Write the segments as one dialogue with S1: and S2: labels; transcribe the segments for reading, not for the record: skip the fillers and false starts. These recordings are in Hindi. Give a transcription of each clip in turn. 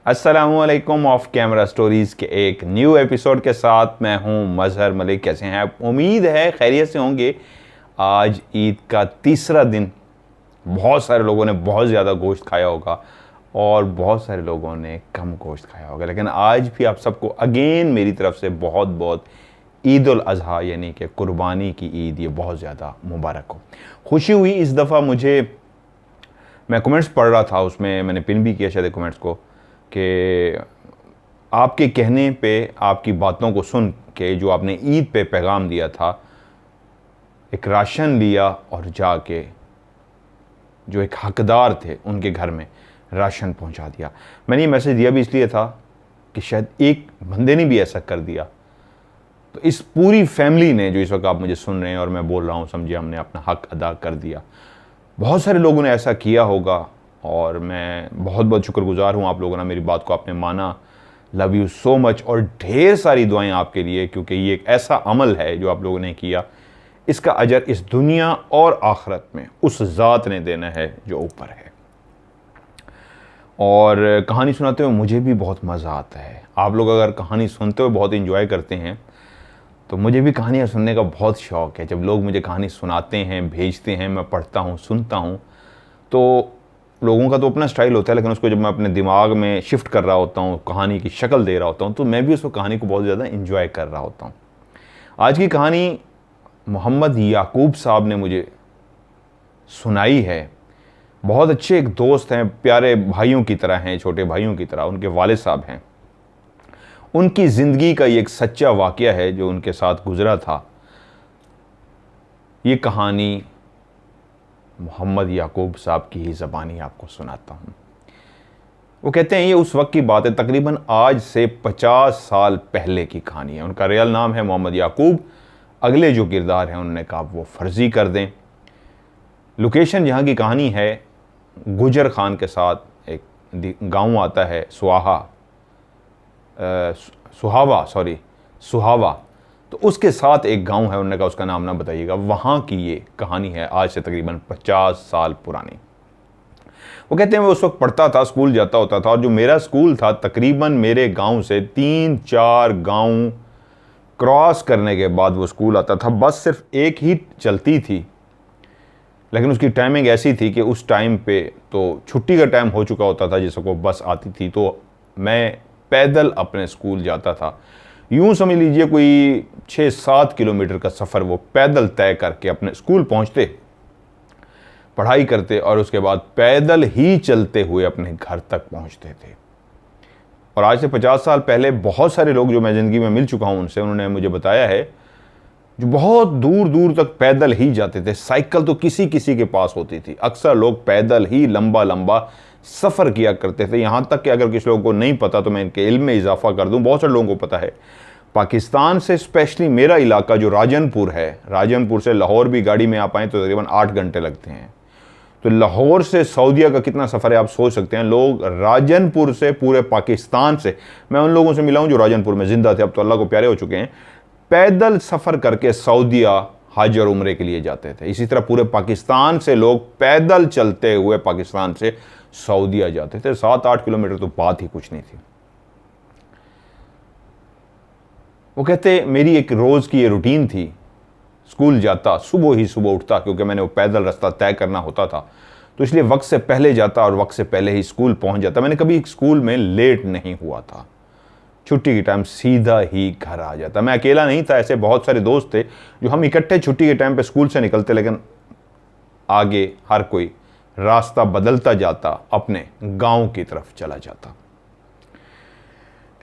S1: अस्सलामुअलैकुम ऑफ कैमरा स्टोरीज़ के एक न्यू एपिसोड के साथ मैं हूं मजहर मलिक। कैसे हैं आप? उम्मीद है खैरियत से होंगे। आज ईद का तीसरा दिन। बहुत सारे लोगों ने बहुत ज़्यादा गोश्त खाया होगा और बहुत सारे लोगों ने कम गोश्त खाया होगा, लेकिन आज भी आप सबको अगेन मेरी तरफ से बहुत बहुत ईद उल अज़हा यानी कि कुर्बानी की ईद ये बहुत ज़्यादा मुबारक हो। खुशी हुई इस दफ़ा मुझे, मैं कमेंट्स पढ़ रहा था, उसमें मैंने पिन भी किया शायद कमेंट्स को, कि आपके कहने पे, आपकी बातों को सुन के जो आपने ईद पे पैगाम दिया था, एक राशन लिया और जाके जो एक हकदार थे उनके घर में राशन पहुंचा दिया। मैंने ये मैसेज दिया भी इसलिए था कि शायद एक बंदे ने भी ऐसा कर दिया तो इस पूरी फैमिली ने, जो इस वक्त आप मुझे सुन रहे हैं और मैं बोल रहा हूँ, समझिए हमने अपना हक अदा कर दिया। बहुत सारे लोगों ने ऐसा किया होगा और मैं बहुत बहुत शुक्रगुजार हूँ आप लोगों ने, मेरी बात को आपने माना। लव यू सो मच और ढेर सारी दुआएं आपके लिए, क्योंकि ये एक ऐसा अमल है जो आप लोगों ने किया, इसका अजर इस दुनिया और आखिरत में उस ज़ात ने देना है जो ऊपर है। और कहानी सुनाते हुए मुझे भी बहुत मज़ा आता है। आप लोग अगर कहानी सुनते हुए बहुत इंजॉय करते हैं तो मुझे भी कहानियाँ सुनने का बहुत शौक़ है। जब लोग मुझे कहानी सुनाते हैं, भेजते हैं, मैं पढ़ता हूँ, सुनता हूँ, तो लोगों का तो अपना स्टाइल होता है, लेकिन उसको जब मैं अपने दिमाग में शिफ्ट कर रहा होता हूँ, कहानी की शक्ल दे रहा होता हूँ, तो मैं भी उस कहानी को बहुत ज़्यादा इंजॉय कर रहा होता हूँ। आज की कहानी मोहम्मद याकूब साहब ने मुझे सुनाई है। बहुत अच्छे एक दोस्त हैं, प्यारे भाइयों की तरह हैं, छोटे भाइयों की तरह उनके वालिद साहब हैं। उनकी ज़िंदगी का ये एक सच्चा वाक़या है जो उनके साथ गुज़रा था। ये कहानी मोहम्मद याकूब साहब की ही ज़बानी आपको सुनाता हूँ। वो कहते हैं ये उस वक्त की बात है, तकरीबन आज से 50 साल पहले की कहानी है। उनका रियल नाम है मोहम्मद याकूब। अगले जो किरदार हैं उन्होंने कहा वो फर्जी कर दें। लोकेशन जहाँ की कहानी है, गुजर खान के साथ एक गांव आता है सुहावा, तो उसके साथ एक गांव है, उन्होंने कहा उसका नाम ना बताइएगा। वहाँ की ये कहानी है, आज से तकरीबन 50 साल पुरानी। वो कहते हैं मैं उस वक्त पढ़ता था, स्कूल जाता होता था, और जो मेरा स्कूल था तकरीबन मेरे गांव से 3-4 गांव क्रॉस करने के बाद वो स्कूल आता था। बस सिर्फ एक ही चलती थी, लेकिन उसकी टाइमिंग ऐसी थी कि उस टाइम पे तो छुट्टी का टाइम हो चुका होता था जिसको बस आती थी, तो मैं पैदल अपने स्कूल जाता था। यूँ समझ लीजिए कोई 6-7 किलोमीटर का सफ़र वो पैदल तय करके अपने स्कूल पहुँचते, पढ़ाई करते और उसके बाद पैदल ही चलते हुए अपने घर तक पहुँचते थे। और आज से 50 साल पहले बहुत सारे लोग जो मैं ज़िंदगी में मिल चुका हूँ उनसे, उन्होंने मुझे बताया है जो बहुत दूर दूर तक पैदल ही जाते थे। साइकिल तो किसी किसी के पास होती थी, अक्सर लोग पैदल ही लंबा लंबा सफ़र किया करते थे। यहाँ तक कि अगर किसी लोगों को नहीं पता तो मैं इनके इल्म में इजाफा कर दूँ, बहुत सारे लोगों को पता है, पाकिस्तान से स्पेशली मेरा इलाका जो राजनपुर है, राजनपुर से लाहौर भी गाड़ी में आप आएँ तो तकरीबन 8 घंटे लगते हैं। तो लाहौर से सऊदीया का कितना सफ़र है आप सोच सकते हैं। लोग राजनपुर से, पूरे पाकिस्तान से, मैं उन लोगों से मिला हूँ जो राजनपुर में ज़िंदा थे, अब तो अल्लाह को प्यारे हो चुके हैं, पैदल सफ़र करके सऊदीया हज और उम्रे के लिए जाते थे। इसी तरह पूरे पाकिस्तान से लोग पैदल चलते हुए पाकिस्तान से सऊदीया जाते थे। 7-8 किलोमीटर तो बात ही कुछ नहीं थी। वो कहते मेरी एक रोज़ की ये रूटीन थी, स्कूल जाता, सुबह ही सुबह उठता, क्योंकि मैंने वो पैदल रास्ता तय करना होता था, तो इसलिए वक्त से पहले जाता और वक्त से पहले ही स्कूल पहुंच जाता। मैंने कभी स्कूल में लेट नहीं हुआ था। छुट्टी के टाइम सीधा ही घर आ जाता। मैं अकेला नहीं था, ऐसे बहुत सारे दोस्त थे जो हम इकट्ठे छुट्टी के टाइम पे स्कूल से निकलते, लेकिन आगे हर कोई रास्ता बदलता जाता, अपने गांव की तरफ चला जाता।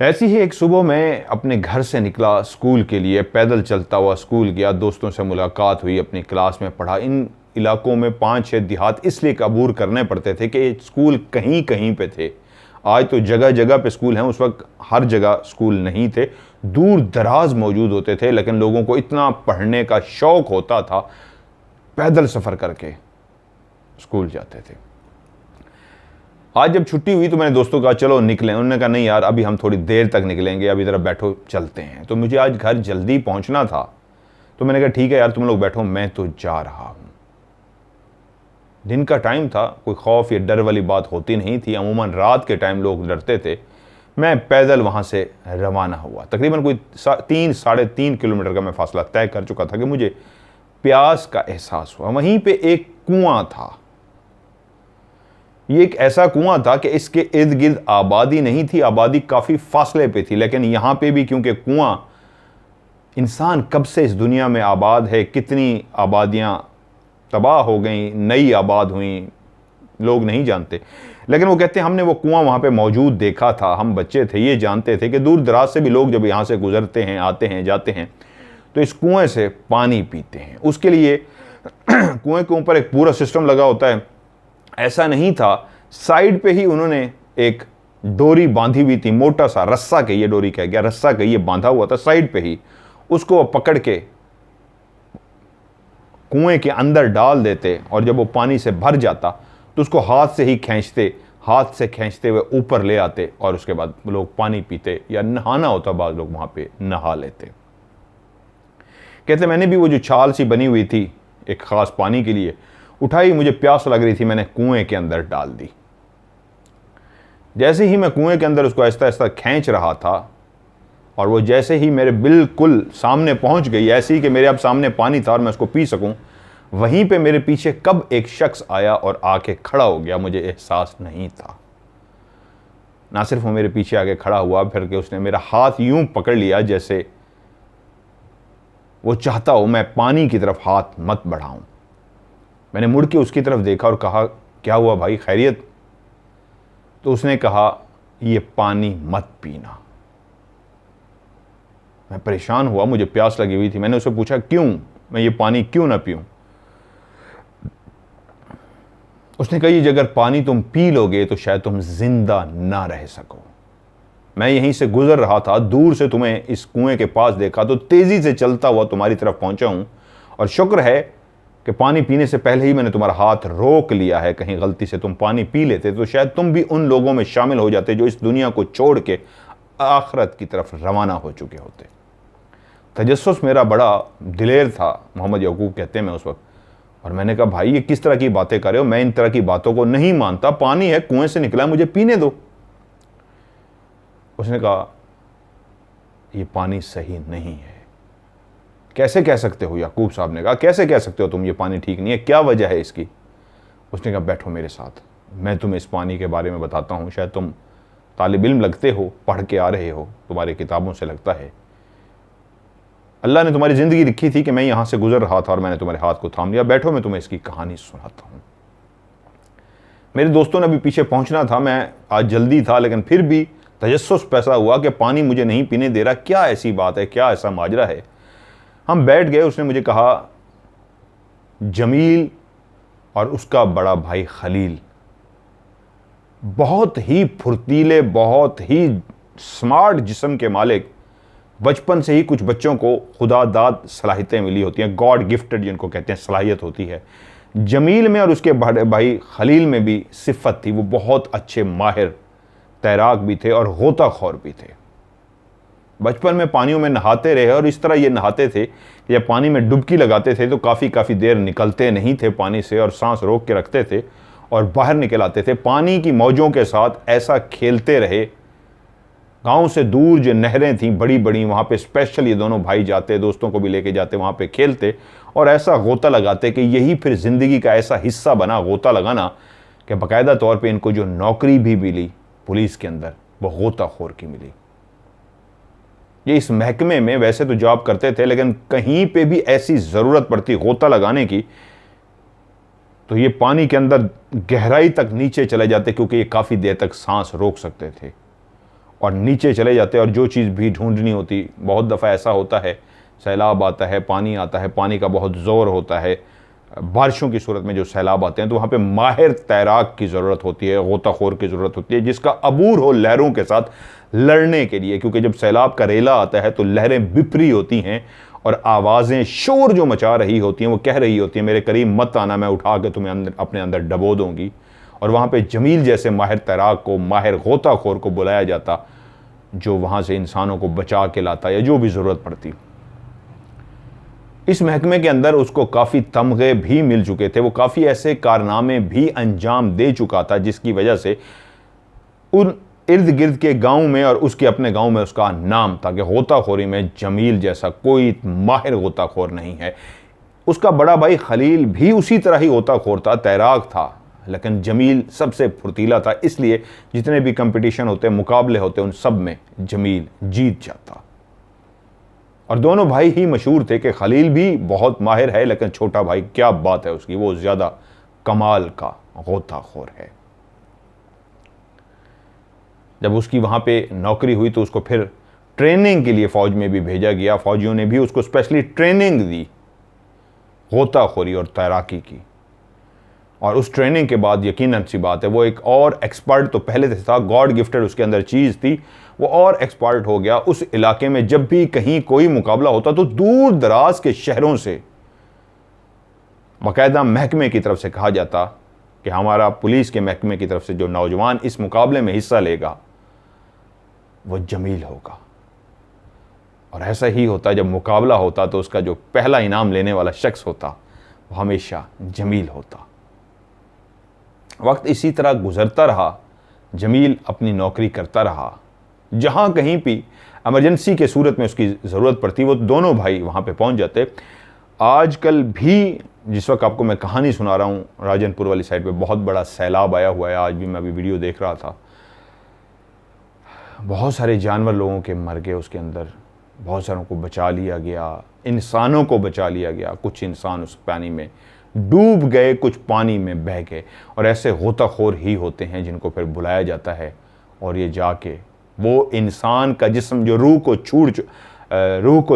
S1: ऐसी ही एक सुबह मैं अपने घर से निकला स्कूल के लिए, पैदल चलता हुआ स्कूल गया, दोस्तों से मुलाकात हुई, अपनी क्लास में पढ़ा। इन इलाकों में 5-6 देहात इसलिए अबूर करने पड़ते थे कि स्कूल कहीं कहीं पे थे। आज तो जगह जगह पे स्कूल हैं, उस वक्त हर जगह स्कूल नहीं थे, दूर दराज मौजूद होते थे, लेकिन लोगों को इतना पढ़ने का शौक़ होता था, पैदल सफ़र करके स्कूल जाते थे। आज जब छुट्टी हुई तो मैंने दोस्तों को कहा चलो निकलें। उन्होंने कहा नहीं यार, अभी हम थोड़ी देर तक निकलेंगे, अभी ज़रा बैठो चलते हैं। तो मुझे आज घर जल्दी पहुंचना था, तो मैंने कहा ठीक है यार तुम लोग बैठो, मैं तो जा रहा हूँ। दिन का टाइम था, कोई खौफ या डर वाली बात होती नहीं थी। अमूमन रात के टाइम लोग डरते थे। मैं पैदल वहाँ से रवाना हुआ। तकरीबन कोई 3-3.5 किलोमीटर का मैं फासला तय कर चुका था कि मुझे प्यास का एहसास हुआ। वहीं पे एक कुआं था। ये एक ऐसा कुआं था कि इसके इर्द गिर्द आबादी नहीं थी, आबादी काफ़ी फासले पे थी, लेकिन यहाँ पे भी क्योंकि कुआं, इंसान कब से इस दुनिया में आबाद है, कितनी आबादियाँ तबाह हो गई, नई आबाद हुई, लोग नहीं जानते। लेकिन वो कहते हैं हमने वो कुआं वहाँ पे मौजूद देखा था। हम बच्चे थे, ये जानते थे कि दूर दराज से भी लोग जब यहाँ से गुजरते हैं, आते हैं, जाते हैं, तो इस कुएं से पानी पीते हैं। उसके लिए कुएं के ऊपर एक पूरा सिस्टम लगा होता है। ऐसा नहीं था, साइड पे ही उन्होंने एक डोरी बांधी हुई थी, मोटा सा रस्सा कहिए, डोरी कह गया, रस्सा कहिए, बांधा हुआ था साइड पे ही। उसको पकड़ के कुएं के अंदर डाल देते और जब वो पानी से भर जाता तो उसको हाथ से ही खींचते, हाथ से खींचते हुए ऊपर ले आते और उसके बाद लोग पानी पीते, या नहाना होता बाद लोग वहां पे नहा लेते। कहते मैंने भी वो जो छाल सी बनी हुई थी एक खास पानी के लिए उठाई, मुझे प्यास लग रही थी, मैंने कुएं के अंदर डाल दी। जैसे ही मैं कुएं के अंदर उसको आहिस्ता आहिस्ता खींच रहा था और वो जैसे ही मेरे बिल्कुल सामने पहुंच गई, ऐसी कि मेरे अब सामने पानी था और मैं उसको पी सकूं, वहीं पे मेरे पीछे कब एक शख्स आया और आके खड़ा हो गया, मुझे एहसास नहीं था। ना सिर्फ वो मेरे पीछे आके खड़ा हुआ, फिर के उसने मेरा हाथ यूं पकड़ लिया जैसे वो चाहता हो मैं पानी की तरफ हाथ मत बढ़ाऊं। मैंने मुड़ के उसकी तरफ देखा और कहा क्या हुआ भाई, खैरियत? तो उसने कहा ये पानी मत पीना। मैं परेशान हुआ, मुझे प्यास लगी हुई थी। मैंने उससे पूछा क्यों, मैं ये पानी क्यों ना पीऊं? उसने कहा ये अगर पानी तुम पी लोगे तो शायद तुम जिंदा ना रह सको। मैं यहीं से गुजर रहा था, दूर से तुम्हें इस कुएं के पास देखा तो तेजी से चलता हुआ तुम्हारी तरफ पहुंचा हूं, और शुक्र है कि पानी पीने से पहले ही मैंने तुम्हारा हाथ रोक लिया है। कहीं गलती से तुम पानी पी लेते तो शायद तुम भी उन लोगों में शामिल हो जाते जो इस दुनिया को छोड़ के आखिरत की तरफ रवाना हो चुके होते। तजस्सुस मेरा बड़ा दिलेर था, मोहम्मद याकूब कहते हैं मैं उस वक्त। और मैंने कहा भाई ये किस तरह की बातें कर रहे हो, मैं इन तरह की बातों को नहीं मानता, पानी है, कुएं से निकला, मुझे पीने दो। उसने कहा ये पानी सही नहीं है। कैसे कह सकते हो? याकूब साहब ने कहा कैसे कह सकते हो तुम, ये पानी ठीक नहीं है, क्या वजह है इसकी? उसने कहा बैठो मेरे साथ, मैं तुम्हें इस पानी के बारे में बताता हूँ। शायद तुम तालिब इल्म लगते हो, पढ़ के आ रहे हो, तुम्हारी किताबों से लगता है। अल्लाह ने तुम्हारी ज़िंदगी लिखी थी कि मैं यहाँ से गुजर रहा था और मैंने तुम्हारे हाथ को थाम लिया। बैठो मैं तुम्हें इसकी कहानी सुनाता हूँ। मेरे दोस्तों ने अभी पीछे पहुँचना था, मैं आज जल्दी था, लेकिन फिर भी तजस्सुस पैसा हुआ कि पानी मुझे नहीं पीने दे रहा, क्या ऐसी बात है, क्या ऐसा माजरा है। हम बैठ गए। उसने मुझे कहा जमील और उसका बड़ा भाई खलील बहुत ही फुर्तीले, बहुत ही स्मार्ट जिस्म के मालिक, बचपन से ही कुछ बच्चों को खुदा दाद सलाहियतें मिली होती हैं, गॉड गिफ्टेड जिनको कहते हैं सलाहियत होती है। जमील में और उसके बड़े भाई खलील में भी सिफत थी, वो बहुत अच्छे माहिर तैराक भी थे और गोताखोर भी थे। बचपन में पानियों में नहाते रहे और इस तरह ये नहाते थे कि जब पानी में डुबकी लगाते थे तो काफ़ी देर निकलते नहीं थे पानी से और सांस रोक के रखते थे और बाहर निकल आते थे। पानी की मौजों के साथ ऐसा खेलते रहे। गांव से दूर जो नहरें थीं बड़ी बड़ी, वहाँ पे स्पेशल ये दोनों भाई जाते, दोस्तों को भी लेके जाते, वहाँ पे खेलते और ऐसा गोता लगाते कि यही फिर ज़िंदगी का ऐसा हिस्सा बना गोता लगाना कि बाकायदा तौर पे इनको जो नौकरी भी मिली पुलिस के अंदर वो गोताखोर की मिली। ये इस महकमे में वैसे तो जॉब करते थे, लेकिन कहीं पे भी ऐसी ज़रूरत पड़ती गोता लगाने की तो ये पानी के अंदर गहराई तक नीचे चले जाते, क्योंकि ये काफ़ी देर तक सांस रोक सकते थे और नीचे चले जाते। और जो चीज़ भी ढूंढनी होती, बहुत दफ़ा ऐसा होता है सैलाब आता है, पानी आता है, पानी का बहुत ज़ोर होता है, बारिशों की सूरत में जो सैलाब आते हैं तो वहाँ पे माहिर तैराक की ज़रूरत होती है, गोताखोर की ज़रूरत होती है, जिसका अबूर हो लहरों के साथ लड़ने के लिए। क्योंकि जब सैलाब का रेला आता है तो लहरें बिफरी होती हैं और आवाज़ें, शोर जो मचा रही होती हैं, वो कह रही होती हैं मेरे करीब मत आना, मैं उठा के तुम्हें अपने अंदर डबो दूँगी। और वहाँ पर जमील जैसे माहिर तैराक को, माहिर गोताखोर को बुलाया जाता, जो वहाँ से इंसानों को बचा के लाता या जो भी ज़रूरत पड़ती। इस महकमे के अंदर उसको काफ़ी तमगे भी मिल चुके थे, वो काफ़ी ऐसे कारनामे भी अंजाम दे चुका था जिसकी वजह से उन इर्द गिर्द के गांव में और उसके अपने गांव में उसका नाम था कि गोताखोरी में जमील जैसा कोई माहिर गोताखोर नहीं है। उसका बड़ा भाई खलील भी उसी तरह ही गोताखोर था, तैराक था, लेकिन जमील सबसे फुर्तीला था, इसलिए जितने भी कंपटीशन होते, मुकाबले होते, उन सब में जमील जीत जाता। और दोनों भाई ही मशहूर थे कि खलील भी बहुत माहिर है, लेकिन छोटा भाई क्या बात है उसकी, वो ज़्यादा कमाल का गोताखोर है। जब उसकी वहाँ पे नौकरी हुई तो उसको फिर ट्रेनिंग के लिए फ़ौज में भी भेजा गया। फ़ौजियों ने भी उसको स्पेशली ट्रेनिंग दी गोताखोरी और तैराकी की, और उस ट्रेनिंग के बाद यकीनन सी बात है वो एक और एक्सपर्ट तो पहले से था, गॉड गिफ्टेड उसके अंदर चीज़ थी, वो और एक्सपर्ट हो गया। उस इलाके में जब भी कहीं कोई मुकाबला होता तो दूर दराज के शहरों से बाकायदा महकमे की तरफ से कहा जाता कि हमारा पुलिस के महकमे की तरफ से जो नौजवान इस मुकाबले में हिस्सा लेगा वो जमील होगा। और ऐसा ही होता, जब मुकाबला होता तो उसका जो पहला इनाम लेने वाला शख्स होता वो हमेशा जमील होता। वक्त इसी तरह गुजरता रहा, जमील अपनी नौकरी करता रहा, जहां कहीं भी इमरजेंसी के सूरत में उसकी ज़रूरत पड़ती वो दोनों भाई वहां पे पहुंच जाते। आजकल भी जिस वक्त आपको मैं कहानी सुना रहा हूँ, राजनपुर वाली साइड पे बहुत बड़ा सैलाब आया हुआ है, आज भी मैं अभी वीडियो देख रहा था, बहुत सारे जानवर लोगों के मर गए उसके अंदर, बहुत सारों को बचा लिया गया, इंसानों को बचा लिया गया, कुछ इंसान उस पानी में डूब गए, कुछ पानी में बह गए। और ऐसे गोताखोर ही होते हैं जिनको फिर बुलाया जाता है और ये जाके वो इंसान का जिस्म जो रूह को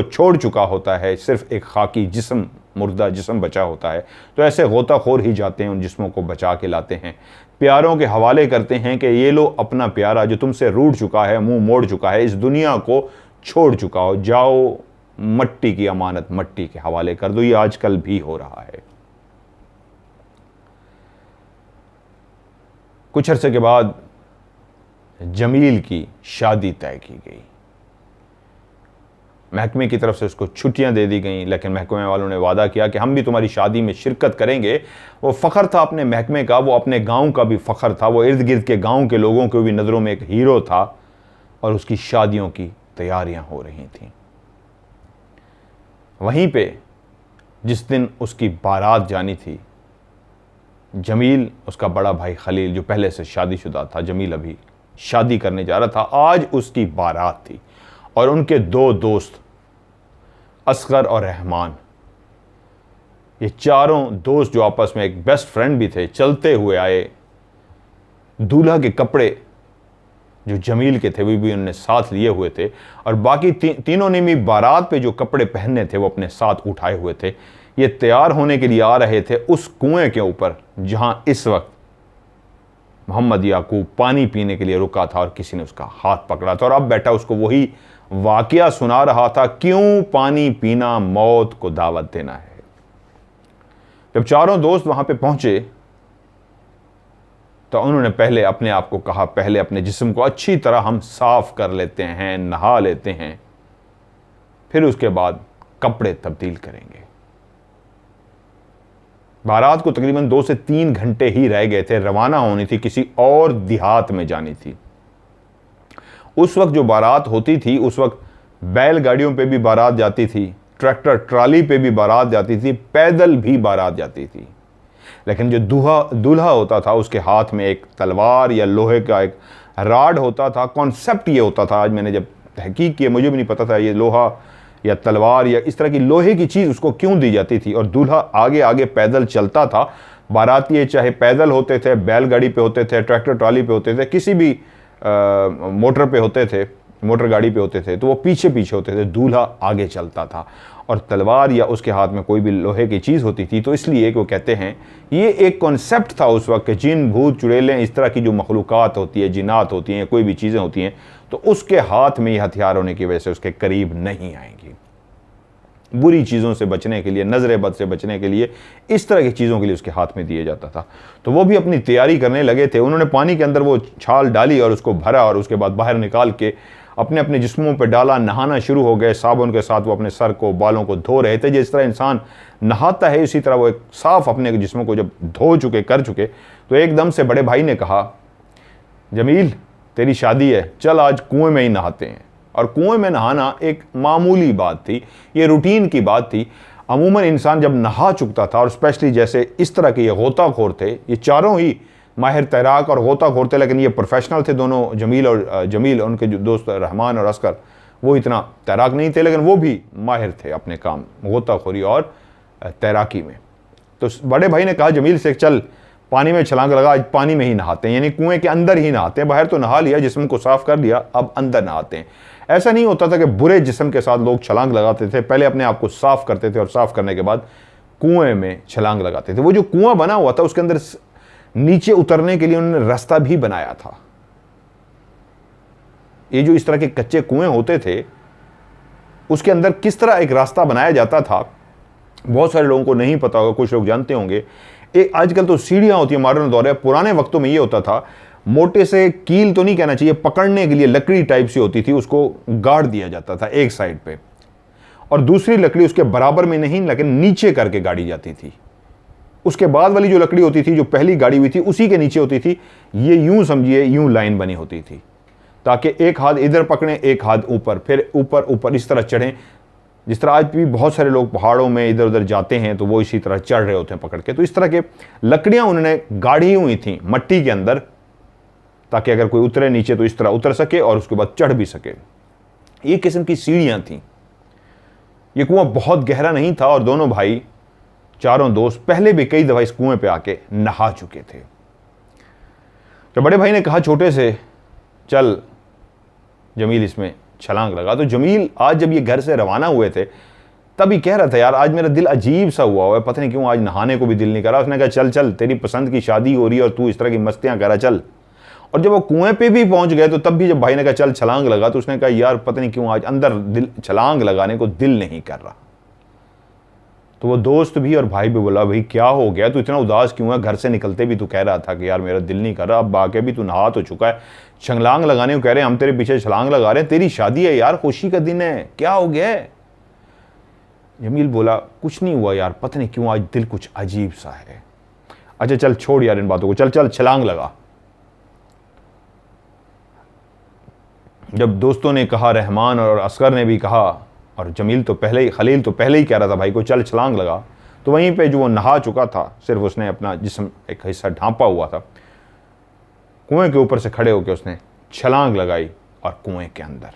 S1: छोड़ चुका होता है, सिर्फ एक खाकी जिस्म, मुर्दा जिस्म बचा होता है, तो ऐसे गोताखोर ही जाते हैं, उन जिस्मों को बचा के लाते हैं, प्यारों के हवाले करते हैं कि ये लो अपना प्यारा जो तुमसे रूठ चुका है, मुंह मोड़ चुका है, इस दुनिया को छोड़ चुका हो, जाओ मट्टी की अमानत मट्टी के हवाले कर दो। ये आजकल भी हो रहा है। कुछ अरसे के बाद जमील की शादी तय की गई। महकमे की तरफ से उसको छुट्टियां दे दी गईं, लेकिन महकमे वालों ने वादा किया कि हम भी तुम्हारी शादी में शिरकत करेंगे। वो फ़ख्र था अपने महकमे का, वो अपने गांव का भी फ़ख्र था, वो इर्द गिर्द के गांव के लोगों के भी नज़रों में एक हीरो था, और उसकी शादियों की तैयारियां हो रही थीं। वहीं पे जिस दिन उसकी बारात जानी थी, जमील, उसका बड़ा भाई खलील जो पहले से शादीशुदा था, जमील अभी शादी करने जा रहा था, आज उसकी बारात थी। और उनके दो दोस्त असगर और रहमान, ये चारों दोस्त जो आपस में एक बेस्ट फ्रेंड भी थे, चलते हुए आए। दूल्हा के कपड़े जो जमील के थे वो भी उन्होंने साथ लिए हुए थे, और बाकी तीनों ने भी बारात पे जो कपड़े पहनने थे वो अपने साथ उठाए हुए थे। ये तैयार होने के लिए आ रहे थे उस कुएं के ऊपर जहां इस वक्त मोहम्मद याकूब पानी पीने के लिए रुका था, और किसी ने उसका हाथ पकड़ा था और अब बैठा उसको वही वाकया सुना रहा था, क्यों पानी पीना मौत को दावत देना है। जब चारों दोस्त वहां पे पहुंचे तो उन्होंने पहले अपने आप को कहा, पहले अपने जिस्म को अच्छी तरह हम साफ कर लेते हैं, नहा लेते हैं, फिर उसके बाद कपड़े तब्दील करेंगे। बारात को तकरीबन 2 से 3 घंटे ही रह गए थे, रवाना होनी थी, किसी और देहात में जानी थी। उस वक्त जो बारात होती थी, उस वक्त बैलगाड़ियों पे भी बारात जाती थी, ट्रैक्टर ट्राली पे भी बारात जाती थी, पैदल भी बारात जाती थी। लेकिन जो दूल्हा होता था उसके हाथ में एक तलवार या लोहे का एक राड होता था। कॉन्सेप्ट ये होता था, आज मैंने जब तहकीक की, मुझे भी नहीं पता था ये लोहा या तलवार या इस तरह की लोहे की चीज़ उसको क्यों दी जाती थी। और दूल्हा आगे आगे पैदल चलता था, बाराती चाहे पैदल होते थे, बैलगाड़ी पे होते थे, ट्रैक्टर ट्राली पे होते थे, किसी भी मोटर पे होते थे, मोटर गाड़ी पे होते थे, तो वो पीछे पीछे होते थे, दूल्हा आगे चलता था, और तलवार या उसके हाथ में कोई भी लोहे की चीज़ होती थी। तो इसलिए कि वो कहते हैं ये एक कॉन्सेप्ट था उस वक्त कि जिन भूत चुड़ैलें इस तरह की जो मखलूक़ात होती है, जिन्नात होती हैं, कोई भी चीज़ें होती हैं, तो उसके हाथ में ये हथियार होने की वजह से उसके करीब नहीं आएंगी। बुरी चीज़ों से बचने के लिए, नजर बद से बचने के लिए, इस तरह की चीज़ों के लिए उसके हाथ में दिए जाता था। तो वो भी अपनी तैयारी करने लगे थे। उन्होंने पानी के अंदर वो छाल डाली और उसको भरा और उसके बाद बाहर निकाल के अपने अपने जिस्मों पे डाला, नहाना शुरू हो गए। साबुन के साथ वो अपने सर को, बालों को धो रहे थे। जिस तरह इंसान नहाता है इसी तरह वो एक साफ अपने जिस्मों को जब धो चुके, कर चुके, तो एकदम से बड़े भाई ने कहा, जमील तेरी शादी है, चल आज कुएं में ही नहाते हैं। और कुएं में नहाना एक मामूली बात थी, ये रूटीन की बात थी। अमूमन इंसान जब नहा चुकता था, और स्पेशली जैसे इस तरह के ये गोताखोर थे, ये चारों ही माहिर तैराक और गोताखोर थे, लेकिन ये प्रोफेशनल थे दोनों। जमील उनके जो दोस्त रहमान और अस्कर, वो इतना तैराक नहीं थे, लेकिन वो भी माहिर थे अपने काम, गोताखोरी और तैराकी में। तो बड़े भाई ने कहा जमील से, चल पानी में छलांग लगा, आज पानी में ही नहाते हैं, यानी कुएं के अंदर ही नहाते हैं। बाहर तो नहा लिया, जिस्म को साफ कर लिया, अब अंदर नहाते हैं। ऐसा नहीं होता था कि बुरे जिस्म के साथ लोग छलांग लगाते थे, पहले अपने आप को साफ करते थे और साफ करने के बाद कुएं में छलांग लगाते थे। वो जो कुआं बना हुआ था उसके अंदर नीचे उतरने के लिए उन्होंने रास्ता भी बनाया था। ये जो इस तरह के कच्चे कुएं होते थे उसके अंदर किस तरह एक रास्ता बनाया जाता था, बहुत सारे लोगों को नहीं पता होगा, कुछ लोग जानते होंगे। आजकल तो सीढ़ियां होती है, मॉडर्न दौर है, पुराने वक्तों में ये होता था, मोटे से कील तो नहीं कहना चाहिए, पकड़ने के लिए लकड़ी टाइप सी होती थी, उसको गाड़ दिया जाता था एक साइड पे, और दूसरी लकड़ी उसके बराबर में नहीं लेकिन नीचे करके गाड़ी जाती थी। उसके बाद वाली जो लकड़ी होती थी, जो पहली गाड़ी हुई थी, उसी के नीचे होती थी। ये यूं समझिए, यूं लाइन बनी होती थी, ताकि एक हाथ इधर पकड़े, एक हाथ ऊपर, फिर ऊपर ऊपर इस तरह चढ़ें। जिस तरह आज भी बहुत सारे लोग पहाड़ों में इधर उधर जाते हैं तो वो इसी तरह चढ़ रहे होते हैं पकड़ के। तो इस तरह के लकड़ियां उन्होंने गाड़ी हुई थी मट्टी के अंदर, ताकि अगर कोई उतरे नीचे तो इस तरह उतर सके और उसके बाद चढ़ भी सके। ये किस्म की सीढ़ियां थी। ये कुआं बहुत गहरा नहीं था और दोनों भाई, चारों दोस्त, पहले भी कई दफा इस कुएं पे आके नहा चुके थे। तो बड़े भाई ने कहा छोटे से, चल जमील इसमें छलांग लगा। तो जमील आज जब ये घर से रवाना हुए थे तभी कह रहा था, यार आज मेरा दिल अजीब सा हुआ है, पता नहीं क्यों आज नहाने को भी दिल नहीं कर रहा। उसने कहा चल चल, तेरी पसंद की शादी हो रही है और तू इस तरह की मस्तियां कर रहा, चल। और जब वो कुएं पे भी पहुंच गए तो तब भी जब भाई ने कहा चल छलांग लगा, तो उसने कहा यार पता नहीं क्यों आज अंदर दिल छलांग लगाने को दिल नहीं कर रहा। तो वो दोस्त भी और भाई भी बोला, भाई क्या हो गया, तू इतना उदास क्यों है? घर से निकलते भी तू कह रहा था कि यार मेरा दिल नहीं कर रहा, अब आके भी तू नहा तो चुका है, छलांग लगाने को कह रहे हैं, हम तेरे पीछे छलांग लगा रहे हैं, तेरी शादी है यार, खुशी का दिन है, क्या हो गया है? जमील बोला कुछ नहीं हुआ यार, पता नहीं क्यों आज दिल कुछ अजीब सा है। अच्छा चल छोड़ यार इन बातों को, चल चल छलांग लगा। जब दोस्तों ने कहा, रहमान और असगर ने भी कहा, और जमील तो पहले ही, खलील तो पहले ही कह रहा था भाई को चल छलांग लगा, तो वहीं पे जो वो नहा चुका था, सिर्फ उसने अपना जिस्म एक हिस्सा ढांपा हुआ था, कुएं के ऊपर से खड़े होकर उसने छलांग लगाई और कुएं के अंदर।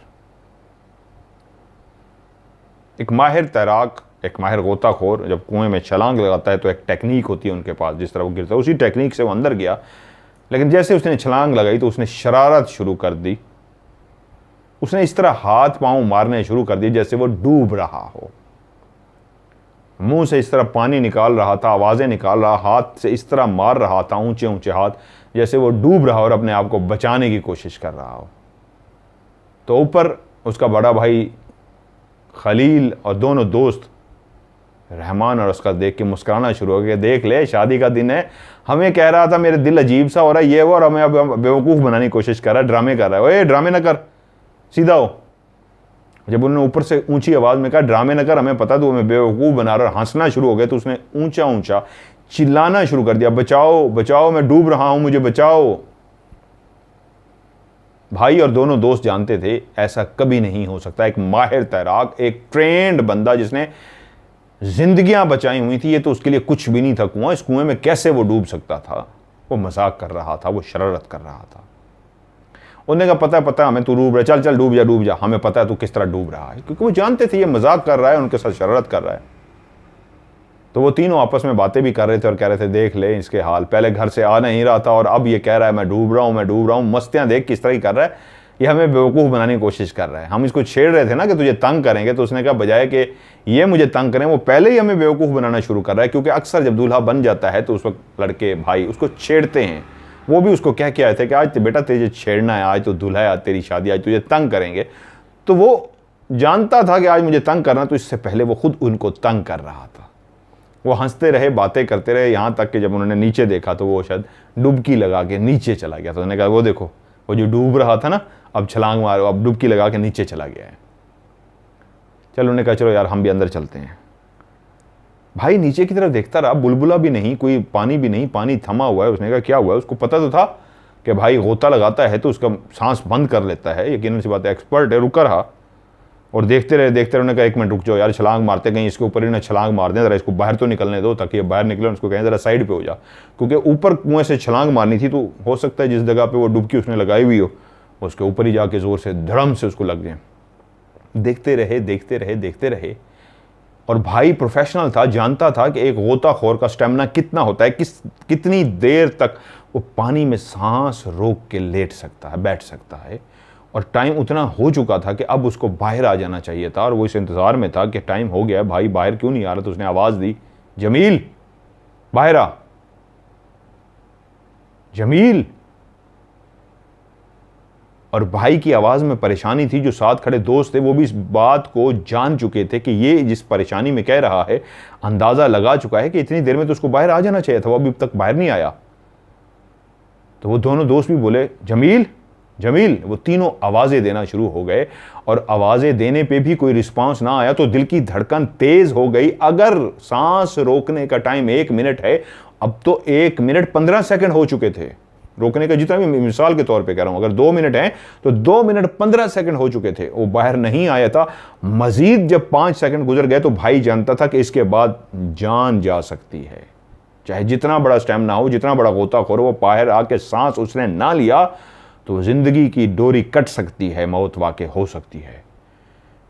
S1: एक माहिर तैराक, एक माहिर गोताखोर जब कुएं में छलांग लगाता है तो एक टेक्निक होती है उनके पास, जिस तरह वो गिरता है उसी टेक्निक से वो अंदर गया। लेकिन जैसे उसने छलांग लगाई तो उसने शरारत शुरू कर दी। उसने इस तरह हाथ पांव मारने शुरू कर दिए जैसे वो डूब रहा हो, मुंह से इस तरह पानी निकाल रहा था, आवाजें निकाल रहा, हाथ से इस तरह मार रहा था, ऊंचे ऊंचे हाथ, जैसे वो डूब रहा और अपने आप को बचाने की कोशिश कर रहा हो। तो ऊपर उसका बड़ा भाई खलील और दोनों दोस्त रहमान और उसका देख के मुस्कुराना शुरू हो गया, देख ले शादी का दिन है, हमें कह रहा था मेरे दिल अजीब सा हो रहा है, ये वो, और हमें अब बेवकूफ़ बनाने की कोशिश कर रहा है, ड्रामे कर रहा है। ओए ड्रामे ना कर, सीधा हो। जब उन्होंने ऊपर से ऊंची आवाज में कहा ड्रामे न कर, हमें पता तो हमें बेवकूफ़ बना रहा, हंसना शुरू हो गए, तो उसने ऊंचा ऊंचा चिल्लाना शुरू कर दिया, बचाओ बचाओ, मैं डूब रहा हूं, मुझे बचाओ। भाई और दोनों दोस्त जानते थे ऐसा कभी नहीं हो सकता। एक माहिर तैराक, एक ट्रेंड बंदा जिसने जिंदगियां बचाई हुई थी, ये तो उसके लिए कुछ भी नहीं था कुआं, इस कुएं में कैसे वो डूब सकता था? वो मजाक कर रहा था, वो शरारत कर रहा था। उन्होंने कहा पता है हमें, तू डूब रहा है, चल चल डूब जा, हमें पता है तू किस तरह डूब रहा है, क्योंकि वो जानते थे ये मजाक कर रहा है, उनके साथ शरारत कर रहा है। तो वो तीनों आपस में बातें भी कर रहे थे और कह रहे थे देख ले इसके हाल, पहले घर से आ नहीं रहा था और अब ये कह रहा है मैं डूब रहा हूँ, मस्तियां देख किस तरह की कर रहा है, ये हमें बेवकूफ़ बनाने की कोशिश कर रहा है। हम इसको छेड़ रहे थे ना कि तुझे तंग करेंगे, तो उसने कहा बजाय कि ये मुझे तंग करें, वो पहले ही हमें बेवकूफ़ बनाना शुरू कर रहा है। क्योंकि अक्सर जब दूल्हा बन जाता है तो उस वक्त लड़के भाई उसको छेड़ते हैं। वो भी उसको कह के आए थे कि आज बेटा तुझे छेड़ना है, आज तो दूल्हा है, आज तेरी शादी, आज तुझे तंग करेंगे। तो वो जानता था कि आज मुझे तंग करना, तो इससे पहले वो खुद उनको तंग कर रहा था। वो हंसते रहे, बातें करते रहे, यहाँ तक कि जब उन्होंने नीचे देखा तो वो शायद डुबकी लगा के नीचे चला गया था। उन्होंने कहा वो देखो, वो जो डूब रहा था ना, अब छलांग मारो, अब डुबकी लगा के नीचे चला गया है। चलो उन्होंने कहा चलो यार हम भी अंदर चलते हैं। भाई नीचे की तरफ देखता रहा, बुलबुला भी नहीं, कोई पानी भी नहीं, पानी थमा हुआ है। उसने कहा क्या हुआ है? उसको पता तो था कि भाई गोता लगाता है तो उसका सांस बंद कर लेता है, यकीनन सी बात है, एक्सपर्ट है। रुका रहा और देखते रहे। उन्होंने कहा 1 मिनट रुक जाओ यार, छलांग मारते कहीं इसके ऊपर ही ना छलांग मार दें, जरा इसको बाहर तो निकलने दो, ताकि ये बाहर निकले। उसको कहें जरा साइड पे हो जा, क्योंकि ऊपर कुएं से छलांग मारनी थी, तो हो सकता है जिस जगह पे वो डुबकी उसने लगाई हुई हो उसके ऊपर ही जाके जोर से धड़म से उसको लग जाए। देखते रहे। और भाई प्रोफेशनल था, जानता था कि एक गोताखोर का स्टेमिना कितना होता है, कितनी देर तक वो पानी में सांस रोक के लेट सकता है, बैठ सकता है। और टाइम उतना हो चुका था कि अब उसको बाहर आ जाना चाहिए था, और वो इस इंतजार में था कि टाइम हो गया, भाई बाहर क्यों नहीं आ रहा। तो उसने आवाज दी, जमील बाहर आ, जमील। और भाई की आवाज में परेशानी थी। जो साथ खड़े दोस्त थे वो भी इस बात को जान चुके थे कि ये जिस परेशानी में कह रहा है, अंदाजा लगा चुका है कि इतनी देर में तो उसको बाहर आ जाना चाहिए था, वो अभी तक बाहर नहीं आया। तो वो दोनों दोस्त भी बोले जमील जमील। वो तीनों आवाजें देना शुरू हो गए, और आवाजें देने पे भी कोई रिस्पांस ना आया तो दिल की धड़कन तेज हो गई। अगर सांस रोकने का टाइम 1 मिनट है, अब तो 1 मिनट 15 सेकंड हो चुके थे रोकने का, जितना भी मिसाल के तौर पे कह रहा हूं। अगर 2 मिनट हैं तो 2 मिनट 15 सेकंड हो चुके थे, वो बाहर नहीं आया था। मजीद जब 5 सेकंड गुजर गए तो भाई जानता था कि इसके बाद जान जा सकती है। चाहे जितना बड़ा स्टैमिना हो, जितना बड़ा गोताखोर हो, वो बाहर आके सांस उसने ना लिया तो जिंदगी की डोरी कट सकती है, मौत वाक़ई हो सकती है।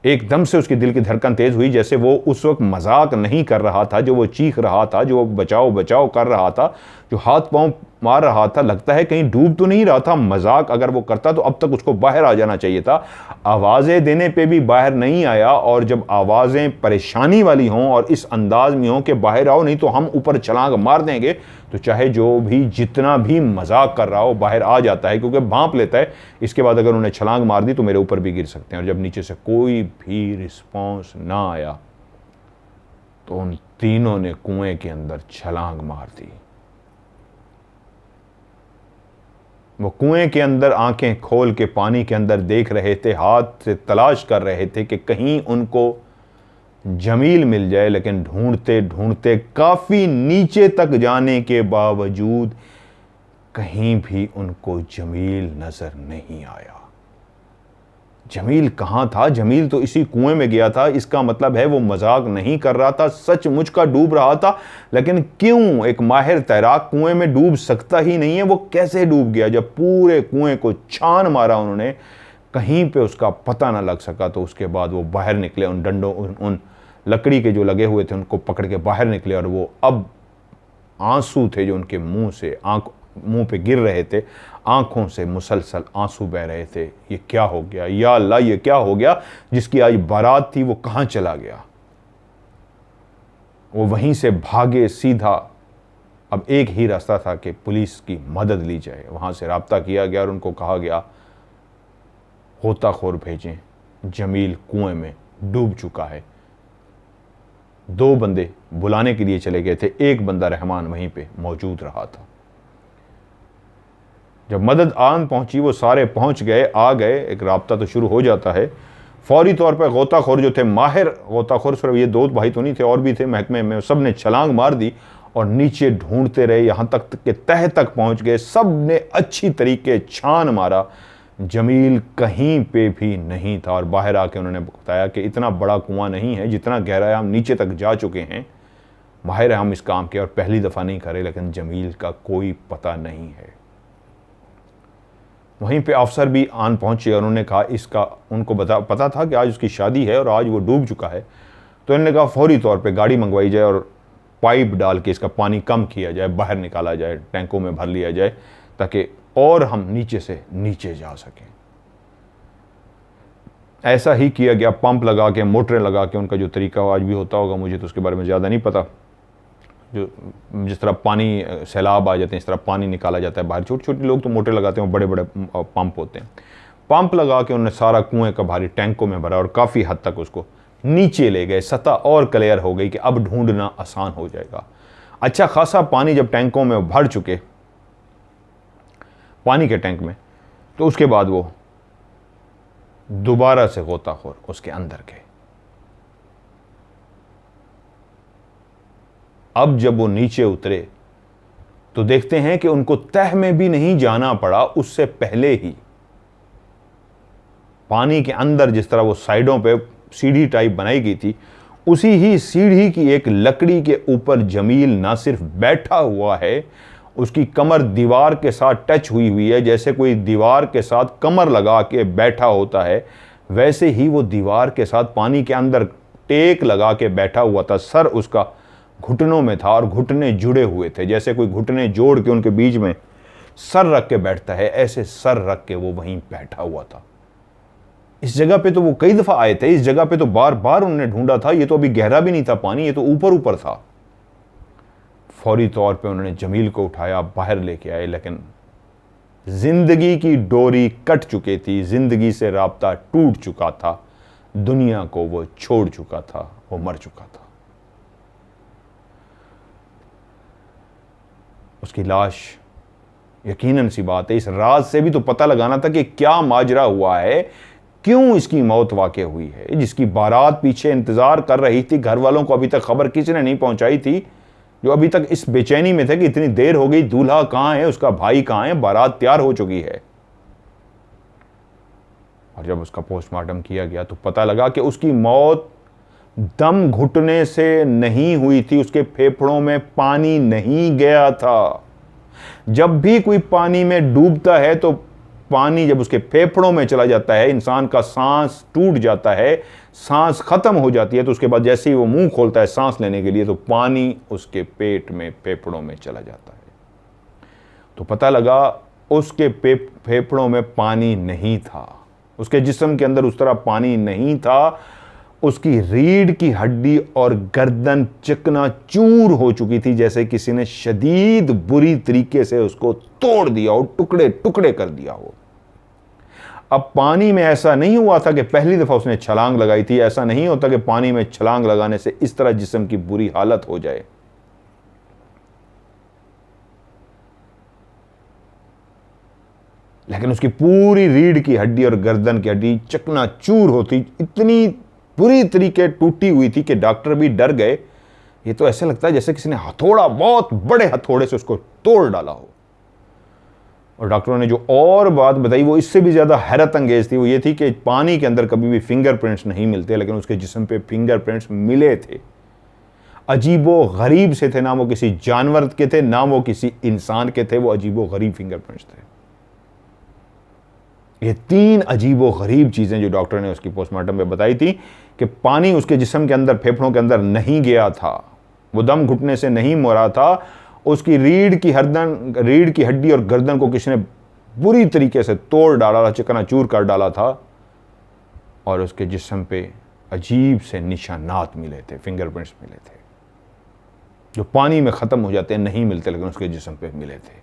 S1: एकदम से उसकी दिल की धड़कन तेज हुई, जैसे वो उस वक्त मजाक नहीं कर रहा था, जो वो चीख रहा था, जो वो बचाओ बचाओ कर रहा था, जो हाथ पांव मार रहा था, लगता है कहीं डूब तो नहीं रहा था। मजाक अगर वो करता तो अब तक उसको बाहर आ जाना चाहिए था। आवाजें देने पे भी बाहर नहीं आया, और जब आवाजें परेशानी वाली हों और इस अंदाज में हों कि बाहर आओ नहीं तो हम ऊपर छलांग मार देंगे, तो चाहे जो भी जितना भी मजाक कर रहा हो बाहर आ जाता है, क्योंकि भांप लेता है। इसके बाद अगर उन्हें छलांग मार दी तो मेरे ऊपर भी गिर सकते हैं। और जब नीचे से कोई भी रिस्पॉन्स ना आया तो उन तीनों ने कुएं के अंदर छलांग मार दी। वो कुएं के अंदर आंखें खोल के पानी के अंदर देख रहे थे, हाथ से तलाश कर रहे थे कि कहीं उनको जमील मिल जाए, लेकिन ढूंढते ढूंढते काफी नीचे तक जाने के बावजूद कहीं भी उनको जमील नजर नहीं आया। जमील कहां था? जमील तो इसी कुएं में गया था। इसका मतलब है वो मजाक नहीं कर रहा था, सचमुच का डूब रहा था। लेकिन क्यों? एक माहिर तैराक कुएं में डूब सकता ही नहीं है, वो कैसे डूब गया? जब पूरे कुएं को छान मारा उन्होंने, कहीं पे उसका पता ना लग सका, तो उसके बाद वो बाहर निकले। उन डंडों, उन लकड़ी के जो लगे हुए थे उनको पकड़ के बाहर निकले, और वो अब आंसू थे जो उनके मुंह पे गिर रहे थे, आंखों से मुसलसल आंसू बह रहे थे। ये क्या हो गया या अल्लाह, ये क्या हो गया? जिसकी आज बारात थी वो कहां चला गया? वो वहीं से भागे सीधा। अब एक ही रास्ता था कि पुलिस की मदद ली जाए। वहां से राब्ता किया गया और उनको कहा गया गोताखोर भेजें, जमील कुएं में डूब चुका है। 2 बंदे बुलाने के लिए चले गए थे, 1 बंदा रहमान वहीं पे मौजूद रहा था। जब मदद आन पहुंची, वो सारे पहुंच गए, आ गए, एक राब्ता तो शुरू हो जाता है। फौरी तौर पर गोताखोर जो थे, माहिर गोताखोर, सिर्फ ये 2 भाई तो नहीं थे, और भी थे महकमे में, सब ने छलांग मार दी और नीचे ढूंढते रहे, यहां तक के तह तक पहुंच गए। सब ने अच्छी तरीके छान मारा, जमील कहीं पे भी नहीं था। और बाहर आके उन्होंने बताया कि इतना बड़ा कुआं नहीं है, जितना गहरा है हम नीचे तक जा चुके हैं, माहिर हम इस काम के, और पहली दफ़ा नहीं करे, लेकिन जमील का कोई पता नहीं है। वहीं पे अफसर भी आन पहुंचे और उन्होंने कहा इसका, उनको पता था कि आज उसकी शादी है और आज वो डूब चुका है। तो इन्होंने कहा फौरी तौर पे गाड़ी मंगवाई जाए और पाइप डाल के इसका पानी कम किया जाए, बाहर निकाला जाए, टैंकों में भर लिया जाए, ताकि और हम नीचे से नीचे जा सकें। ऐसा ही किया गया, पंप लगा के, मोटरें लगा के। उनका जो तरीका आज भी होता होगा, मुझे तो उसके बारे में ज़्यादा नहीं पता। जो जिस तरह पानी, सैलाब आ जाते हैं, इस तरह पानी निकाला जाता है बाहर। छोटे छोटे लोग तो मोटर लगाते हैं, बड़े बड़े पंप होते हैं। पंप लगा के उन्होंने सारा कुएं का भारी टैंकों में भरा और काफ़ी हद तक उसको नीचे ले गए। सतह और क्लियर हो गई कि अब ढूंढना आसान हो जाएगा। अच्छा खासा पानी जब टैंकों में भर चुके, पानी के टैंक में, तो उसके बाद वो दोबारा से गोताखोर उसके अंदर गए। अब जब वो नीचे उतरे तो देखते हैं कि उनको तह में भी नहीं जाना पड़ा, उससे पहले ही पानी के अंदर जिस तरह वो साइडों पे सीढ़ी टाइप बनाई गई थी, उसी ही सीढ़ी की एक लकड़ी के ऊपर जमील ना सिर्फ बैठा हुआ है, उसकी कमर दीवार के साथ टच हुई हुई है। जैसे कोई दीवार के साथ कमर लगा के बैठा होता है, वैसे ही वो दीवार के साथ पानी के अंदर टेक लगा के बैठा हुआ था। सर उसका घुटनों में था और घुटने जुड़े हुए थे, जैसे कोई घुटने जोड़ के उनके बीच में सर रख के बैठता है, ऐसे सर रख के वो वहीं बैठा हुआ था। इस जगह पे तो वो कई दफा आए थे, इस जगह पे तो बार बार उन्होंने ढूंढा था। ये तो अभी गहरा भी नहीं था पानी, ये तो ऊपर ऊपर था। फौरी तौर पे उन्होंने जमील को उठाया, बाहर लेके आए, लेकिन जिंदगी की डोरी कट चुकी थी, जिंदगी से राब्ता टूट चुका था, दुनिया को वो छोड़ चुका था, वो मर चुका था। उसकी लाश, यकीनन सी बात है, इस राज से भी तो पता लगाना था कि क्या माजरा हुआ है, क्यों इसकी मौत वाक़ई हुई है। जिसकी बारात पीछे इंतजार कर रही थी, घर वालों को अभी तक खबर किसी ने नहीं पहुंचाई थी, जो अभी तक इस बेचैनी में थे कि इतनी देर हो गई, दूल्हा कहां है, उसका भाई कहां है, बारात तैयार हो चुकी है। और जब उसका पोस्टमार्टम किया गया तो पता लगा कि उसकी मौत दम घुटने से नहीं हुई थी, उसके फेफड़ों में पानी नहीं गया था। जब भी कोई पानी में डूबता है तो पानी जब उसके फेफड़ों में चला जाता है, इंसान का सांस टूट जाता है, सांस खत्म हो जाती है, तो उसके बाद जैसे ही वो मुंह खोलता है सांस लेने के लिए, तो पानी उसके पेट में, फेफड़ों में चला जाता है। तो पता लगा उसके फेफड़ों में पानी नहीं था, उसके जिस्म के अंदर उस तरह पानी नहीं था। उसकी रीढ़ की हड्डी और गर्दन चकनाचूर हो चुकी थी, जैसे किसी ने शदीद बुरी तरीके से उसको तोड़ दिया हो, टुकड़े टुकड़े कर दिया हो। अब पानी में ऐसा नहीं हुआ था कि पहली दफा उसने छलांग लगाई थी, ऐसा नहीं होता कि पानी में छलांग लगाने से इस तरह जिस्म की बुरी हालत हो जाए। लेकिन उसकी पूरी रीढ़ की हड्डी और गर्दन की हड्डी चकनाचूर होती, इतनी बुरी तरीके टूटी हुई थी कि डॉक्टर भी डर गए। ये तो ऐसे लगता है जैसे किसी ने हथौड़ा, बहुत बड़े हथौड़े से उसको तोड़ डाला हो। और डॉक्टरों ने जो और बात बताई वो इससे भी ज़्यादा हैरत अंगेज थी। वो ये थी कि पानी के अंदर कभी भी फिंगरप्रिंट्स नहीं मिलते, लेकिन उसके जिस्म पे फिंगरप्रिंट्स मिले थे। अजीबो गरीब से थे, ना वो किसी जानवर के थे, ना वो किसी इंसान के थे, वो अजीबो गरीब फिंगरप्रिंट्स थे। ये 3 अजीबो गरीब चीज़ें जो डॉक्टर ने उसकी पोस्टमार्टम में बताई थी कि पानी उसके जिस्म के अंदर, फेफड़ों के अंदर नहीं गया था, वो दम घुटने से नहीं मरा था, उसकी रीढ़ की हड्डी और गर्दन को किसी ने बुरी तरीके से तोड़ डाला था, चकनाचूर कर डाला था, और उसके जिस्म पे अजीब से निशानात मिले थे, फिंगरप्रिंट्स मिले थे, जो पानी में ख़त्म हो जाते हैं, नहीं मिलते, लेकिन उसके जिस्म पे मिले थे।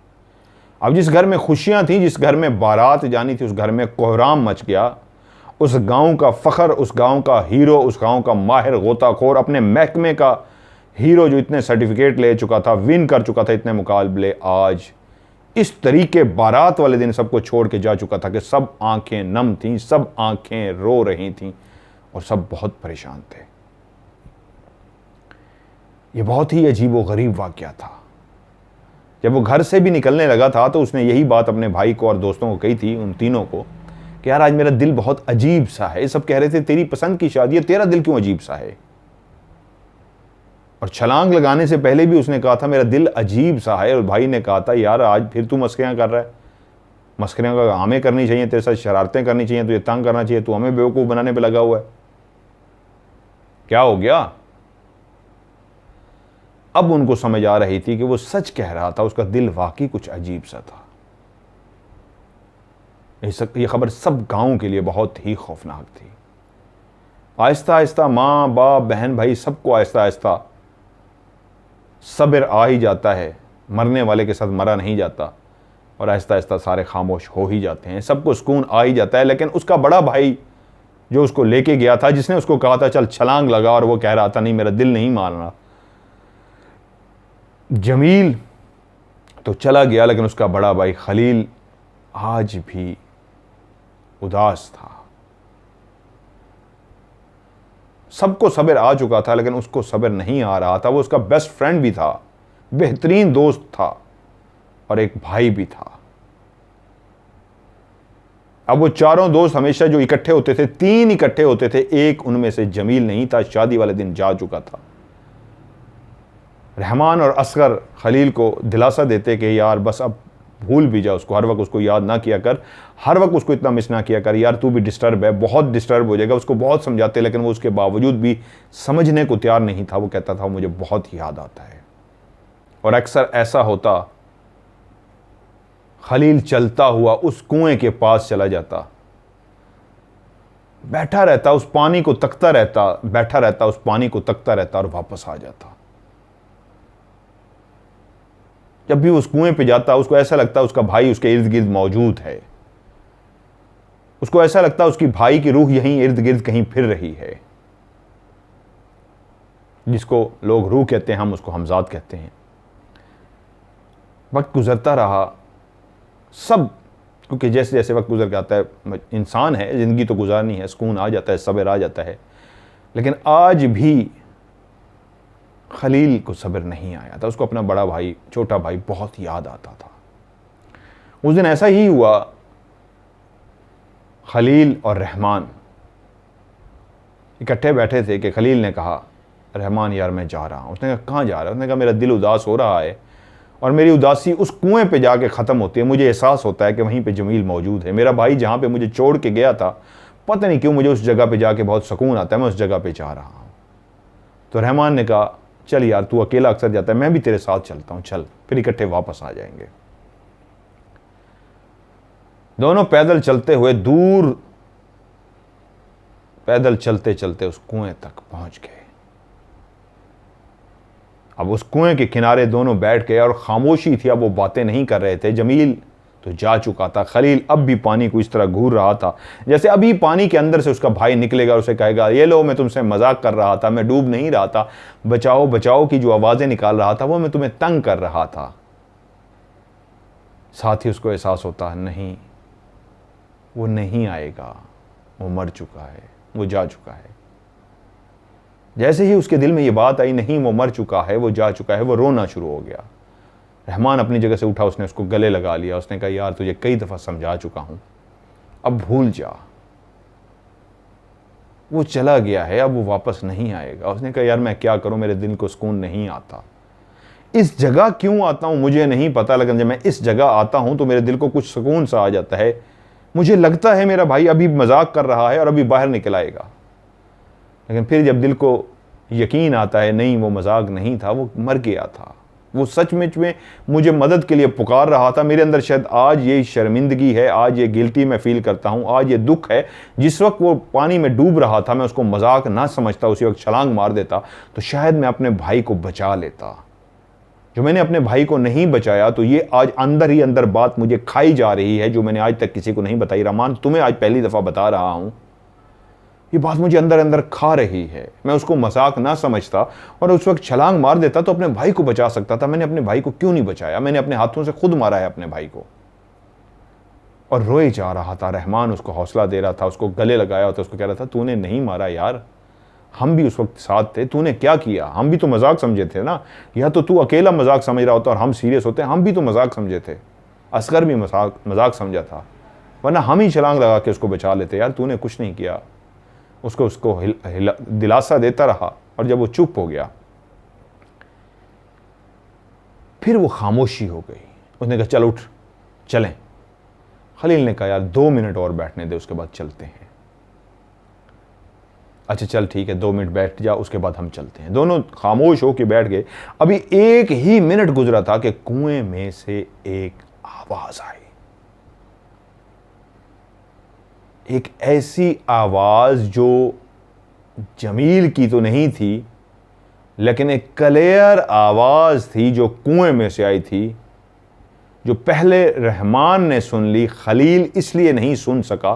S1: अब जिस घर में खुशियां थी, जिस घर में बारात जानी थी, उस घर में कोहराम मच गया। उस गांव का फ़ख्र, उस गांव का हीरो, उस गांव का माहिर गोताखोर, अपने महकमे का हीरो जो इतने सर्टिफिकेट ले चुका था, विन कर चुका था इतने मुकाबले, आज इस तरीके बारात वाले दिन सबको छोड़ के जा चुका था कि सब आंखें नम थीं, सब आंखें रो रही थीं और सब बहुत परेशान थे। यह बहुत ही अजीबो गरीब वाक़या था। जब वो घर से भी निकलने लगा था तो उसने यही बात अपने भाई को और दोस्तों को कही थी, उन तीनों को, कि यार आज मेरा दिल बहुत अजीब सा है। सब कह रहे थे तेरी पसंद की शादी है, तेरा दिल क्यों अजीब सा है। और छलांग लगाने से पहले भी उसने कहा था मेरा दिल अजीब सा है, और भाई ने कहा था यार आज फिर तू मस्करियां कर रहा है, मस्करियां का हमें करनी चाहिए, तेरे साथ शरारतें करनी चाहिए, तुझे तंग करना चाहिए, तू हमें बेवकूफ़ बनाने पर लगा हुआ है, क्या हो गया। अब उनको समझ आ रही थी कि वो सच कह रहा था, उसका दिल वाकई कुछ अजीब सा था। ये खबर सब गांव के लिए बहुत ही खौफनाक थी। आहिस्ता आहिस्ता माँ बाप बहन भाई सबको आहिस्ता आहिस्ता सब्र आ ही जाता है, मरने वाले के साथ मरा नहीं जाता। और आहिस्ता आहिस्ता सारे खामोश हो ही जाते हैं, सबको सुकून आ ही जाता है। लेकिन उसका बड़ा भाई जो उसको लेके गया था, जिसने उसको कहा था चल छलांग लगा, और वो कह रहा था नहीं मेरा दिल नहीं मान रहा, जमील तो चला गया, लेकिन उसका बड़ा भाई खलील आज भी उदास था। सबको सब्र आ चुका था, लेकिन उसको सब्र नहीं आ रहा था। वो उसका बेस्ट फ्रेंड भी था, बेहतरीन दोस्त था, और एक भाई भी था। अब वो चारों दोस्त हमेशा जो इकट्ठे होते थे, 3 इकट्ठे होते थे, एक उनमें से जमील नहीं था, शादी वाले दिन जा चुका था। रहमान और असगर खलील को दिलासा देते कि यार बस अब भूल भी जा उसको, हर वक्त उसको याद ना किया कर, हर वक्त उसको इतना मिस ना किया कर, यार तू भी डिस्टर्ब है, बहुत डिस्टर्ब हो जाएगा। उसको बहुत समझाते, लेकिन वो उसके बावजूद भी समझने को तैयार नहीं था। वो कहता था मुझे बहुत याद आता है। और अक्सर ऐसा होता, खलील चलता हुआ उस कुएं के पास चला जाता, बैठा रहता, उस पानी को तकता रहता, बैठा रहता, उस पानी को तकता रहता, और वापस आ जाता। जब भी उस कुएं पे जाता, उसको ऐसा लगता उसका भाई उसके इर्द गिर्द मौजूद है। उसको ऐसा लगता उसकी भाई की रूह यहीं इर्द गिर्द कहीं फिर रही है। जिसको लोग रूह कहते हैं, हम उसको हमजाद कहते हैं। वक्त गुजरता रहा, सब, क्योंकि जैसे जैसे वक्त गुजर जाता है, इंसान है, ज़िंदगी तो गुजारनी है, सुकून आ जाता है, सब्र आ जाता है, लेकिन आज भी खलील को सब्र नहीं आया था। उसको अपना बड़ा भाई, छोटा भाई बहुत याद आता था। उस दिन ऐसा ही हुआ, खलील और रहमान इकट्ठे बैठे थे कि खलील ने कहा रहमान यार मैं जा रहा हूँ। उसने कहा कहाँ जा रहा है? उसने कहा मेरा दिल उदास हो रहा है, और मेरी उदासी उस कुएं पे जाके ख़त्म होती है। मुझे एहसास होता है कि वहीं पे जमील मौजूद है, मेरा भाई जहाँ पे मुझे छोड़ के गया था, पता नहीं क्यों मुझे उस जगह पे जाके बहुत सुकून आता है, मैं उस जगह पे जा रहा हूँ। तो रहमान ने कहा चल यार तू अकेला अक्सर जाता है, मैं भी तेरे साथ चलता हूँ, चल फिर इकट्ठे वापस आ जाएंगे। दोनों पैदल चलते हुए दूर, पैदल चलते चलते उस कुएं तक पहुंच गए। अब उस कुएं के किनारे दोनों बैठ गए और खामोशी थी, अब वो बातें नहीं कर रहे थे। जमील तो जा चुका था, खलील अब भी पानी को इस तरह घूर रहा था जैसे अभी पानी के अंदर से उसका भाई निकलेगा और उसे कहेगा ये लो मैं तुमसे मजाक कर रहा था, मैं डूब नहीं रहा था, बचाओ बचाओ की जो आवाज़ें निकाल रहा था वो मैं तुम्हें तंग कर रहा था। साथ ही उसको एहसास होता नहीं, वो नहीं आएगा, वो मर चुका है, वो जा चुका है। जैसे ही उसके दिल में ये बात आई, नहीं वो मर चुका है, वो जा चुका है, वो रोना शुरू हो गया। रहमान अपनी जगह से उठा, उसने उसको गले लगा लिया। उसने कहा यार तुझे कई दफ़ा समझा चुका हूं, अब भूल जा, वो चला गया है, अब वो वापस नहीं आएगा। उसने कहा यार मैं क्या करूं, मेरे दिल को सुकून नहीं आता। इस जगह क्यों आता हूं मुझे नहीं पता, लेकिन जब मैं इस जगह आता हूं तो मेरे दिल को कुछ सुकून सा आ जाता है। मुझे लगता है मेरा भाई अभी मजाक कर रहा है और अभी बाहर निकल आएगा, लेकिन फिर जब दिल को यकीन आता है नहीं वो मजाक नहीं था, वो मर गया था, वो सचमुच में मुझे मदद के लिए पुकार रहा था। मेरे अंदर शायद आज ये शर्मिंदगी है, आज ये गिल्टी मैं फील करता हूँ, आज ये दुख है। जिस वक्त वो पानी में डूब रहा था मैं उसको मजाक ना समझता, उसी वक्त छलांग मार देता तो शायद मैं अपने भाई को बचा लेता। जो मैंने अपने भाई को नहीं बचाया, तो ये आज अंदर ही अंदर बात मुझे खाई जा रही है जो मैंने आज तक किसी को नहीं बताई। रहमान तुम्हें आज पहली दफ़ा बता रहा हूँ, ये बात मुझे अंदर अंदर खा रही है। मैं उसको मजाक ना समझता और उस वक्त छलांग मार देता तो अपने भाई को बचा सकता था। मैंने अपने भाई को क्यों नहीं बचाया? मैंने अपने हाथों से खुद मारा है अपने भाई को। और रोए जा रहा था। रहमान उसको हौसला दे रहा था, उसको गले लगाया होता, उसको कह रहा था तूने नहीं मारा यार, हम भी उस वक्त साथ थे, तूने क्या किया? हम भी तो मजाक समझे थे ना, या तो तू अकेला मजाक समझ रहा होता और हम सीरियस होते, हम भी तो मजाक समझे थे, असगर भी मजाक समझा था, वरना हम ही छलांग लगा के उसको बचा लेते। यार तूने कुछ नहीं किया। उसको दिलासा देता रहा, और जब वो चुप हो गया फिर वो खामोशी हो गई। उसने कहा चल उठ चलें। खलील ने कहा यार 2 मिनट और बैठने दे, उसके बाद चलते हैं। अच्छा चल ठीक है, 2 मिनट बैठ जा, उसके बाद हम चलते हैं। दोनों खामोश होकर बैठ गए। अभी 1 ही मिनट गुजरा था कि कुएं में से एक आवाज आई, एक ऐसी आवाज जो जमील की तो नहीं थी, लेकिन एक क्लियर आवाज थी जो कुएं में से आई थी। जो पहले रहमान ने सुन ली, खलील इसलिए नहीं सुन सका,